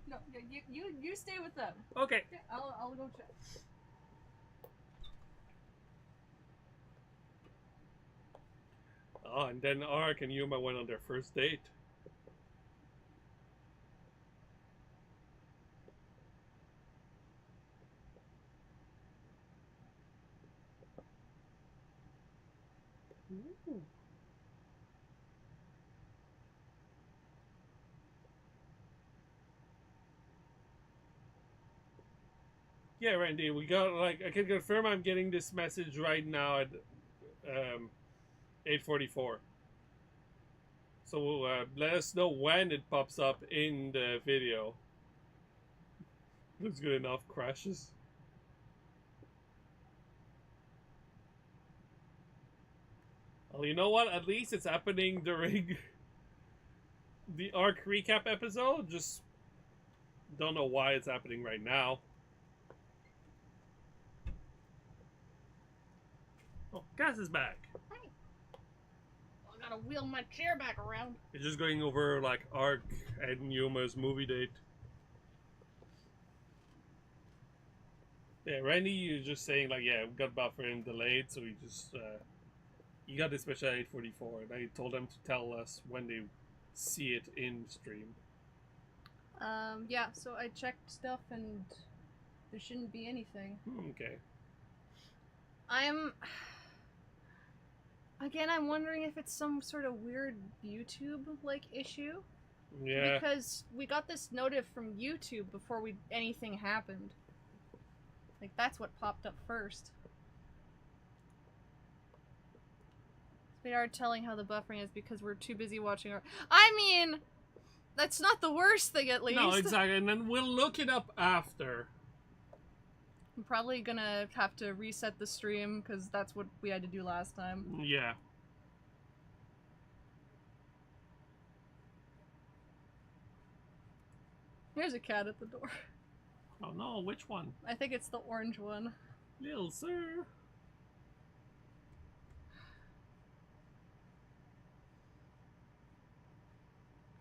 No, you stay with them. Okay. Yeah, I'll go check. Oh, and then Ark and Yuma went on their first date. Ooh. Yeah, Randy, we got, like, I can confirm I'm getting this message right now at 8:44. So let us know when it pops up in the video. Looks good enough. Crashes. Well, you know what? At least it's happening during the Arc recap episode. Just don't know why it's happening right now. Oh, Cass is back. Hey. I gotta wheel my chair back around. It's just going over like Arc and Yuma's movie date. Yeah, Randy, you're just saying like, yeah, we got buffering delayed, so we just you got this special at 8:44, and I told them to tell us when they see it in stream. Yeah. So I checked stuff and there shouldn't be anything. Okay. I'm wondering if it's some sort of weird YouTube-like issue. Yeah. Because we got this notif from YouTube before anything happened. Like, that's what popped up first. We are telling how the buffering is because we're too busy watching our... I mean, that's not the worst thing, at least. No, exactly, and then we'll look it up after. I'm probably gonna have to reset the stream, because that's what we had to do last time. Yeah. There's a cat at the door. Oh no, which one? I think it's the orange one. Little sir.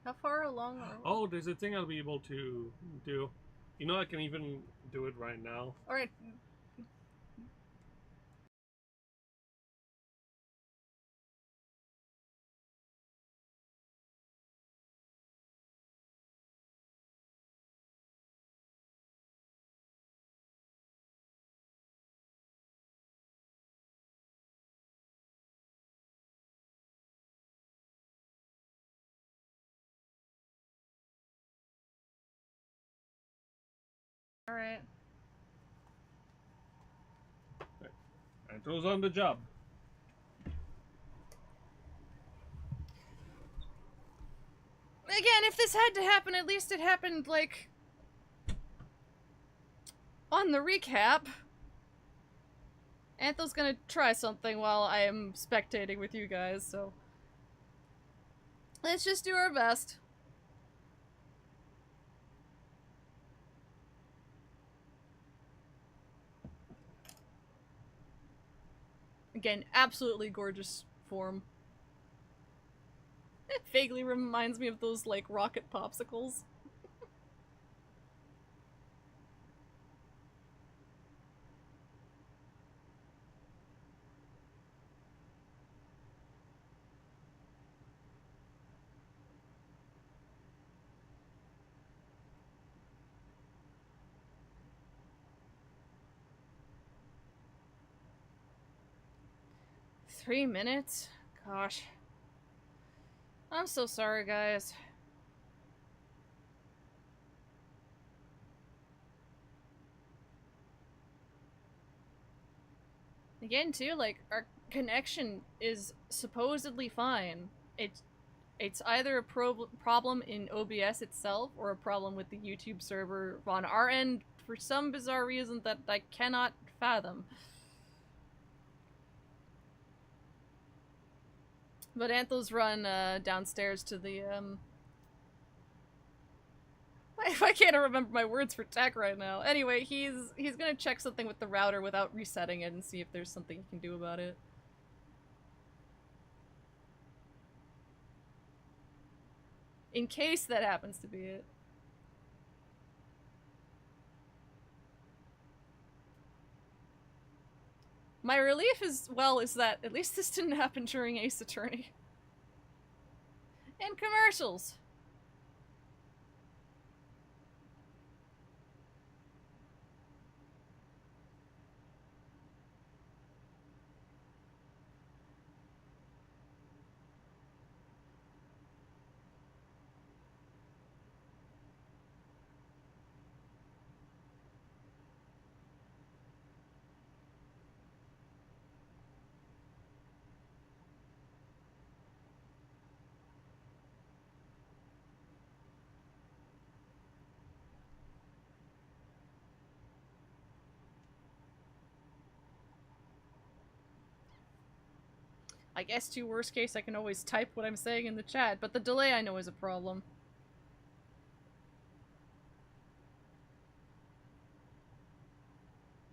How far along are we? Oh, there's a thing I'll be able to do. You know, I can even do it right now. Alright. Alright. Antho's on the job. Again, if this had to happen, at least it happened, like, on the recap. Antho's gonna try something while I am spectating with you guys, so... let's just do our best. Again, absolutely gorgeous form. It vaguely reminds me of those, like, rocket popsicles. Three minutes? Gosh. I'm so sorry, guys. Again, too, like, our connection is supposedly fine. It's either a problem in OBS itself or a problem with the YouTube server on our end for some bizarre reason that I cannot fathom. But Antho's run downstairs to the I can't remember my words for tech right now. Anyway, he's gonna check something with the router without resetting it and see if there's something he can do about it. In case that happens to be it. My relief is, well, is that at least this didn't happen during Ace Attorney. And commercials! I guess to worst case I can always type what I'm saying in the chat, but the delay I know is a problem.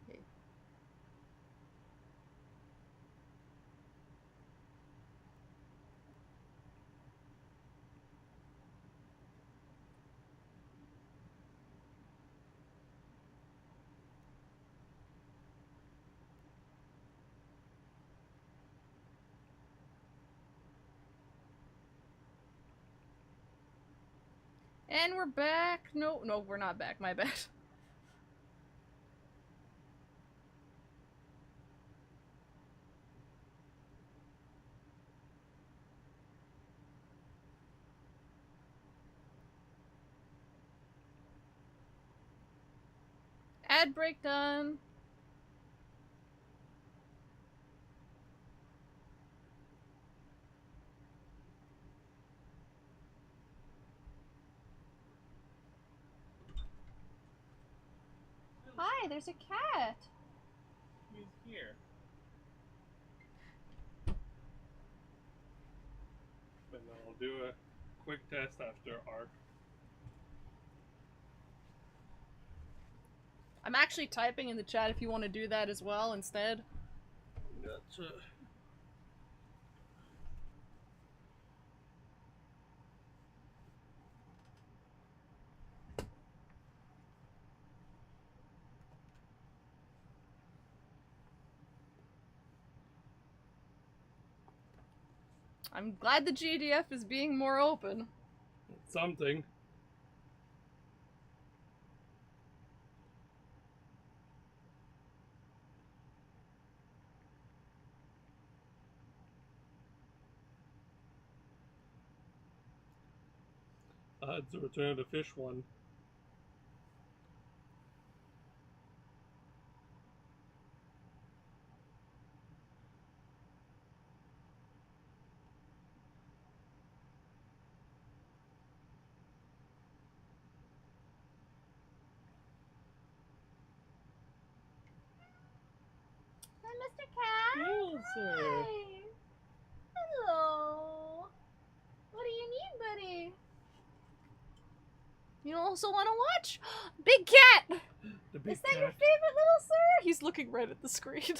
Okay. And we're back. No, we're not back. My bad. Ad break done. Hi, there's a cat. He's here. But then I'll do a quick test after Arc. I'm actually typing in the chat if you want to do that as well instead. Gotcha. I'm glad the GDF is being more open. Something. It's a Return of the Fish one. Hi, Mr. Cat. Yes, sir. Hi. Hello. What do you need, buddy? You also want to watch? Big Cat! The big Is that cat. your favorite little sir? He's looking right at the screen.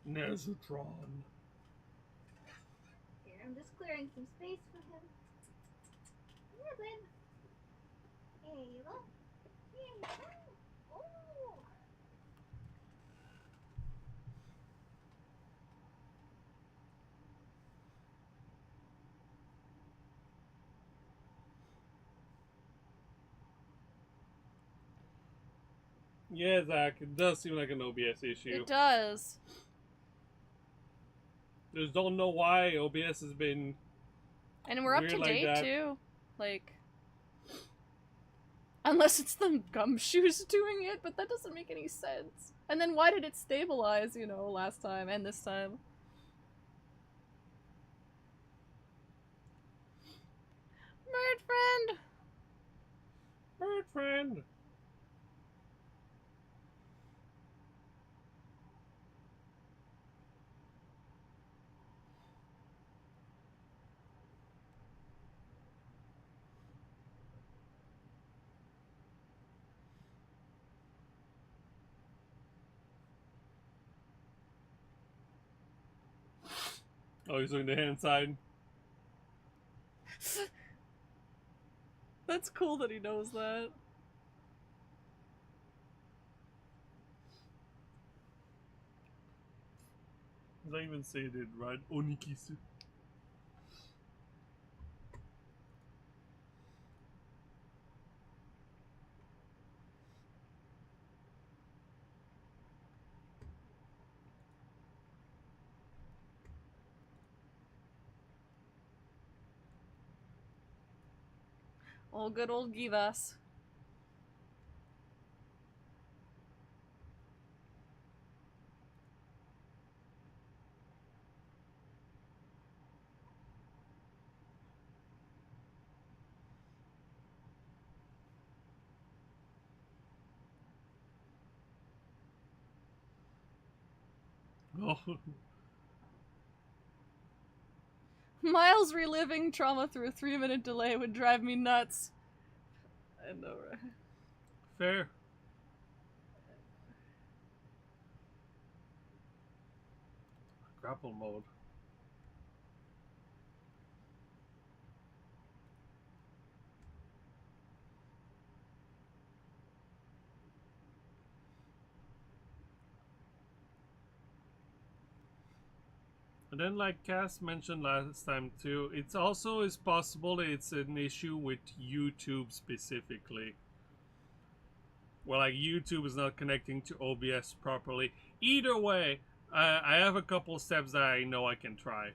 Nezutron. Here, I'm just clearing some space for him. Yeah, babe. Here you go. Here you go. Oh. Yeah, Zach, it does seem like an OBS issue. It does. Just don't know why OBS has been... And we're up Weird to like date, that. too. Like... Unless it's the gumshoes doing it, but that doesn't make any sense. And then why did it stabilize, you know, last time and this time? Bird friend! Bird friend! Oh, he's doing the hand sign. That's cool that he knows that. Did I even say it right? Onikisu. Oh, good old Givas. Oh. Miles reliving trauma through a 3-minute delay would drive me nuts. I know, right? Fair. Grapple mode. And then, like Cass mentioned last time too, it's also is possible that it's an issue with YouTube specifically. Well, like YouTube is not connecting to OBS properly. Either way, I have a couple steps that I know I can try.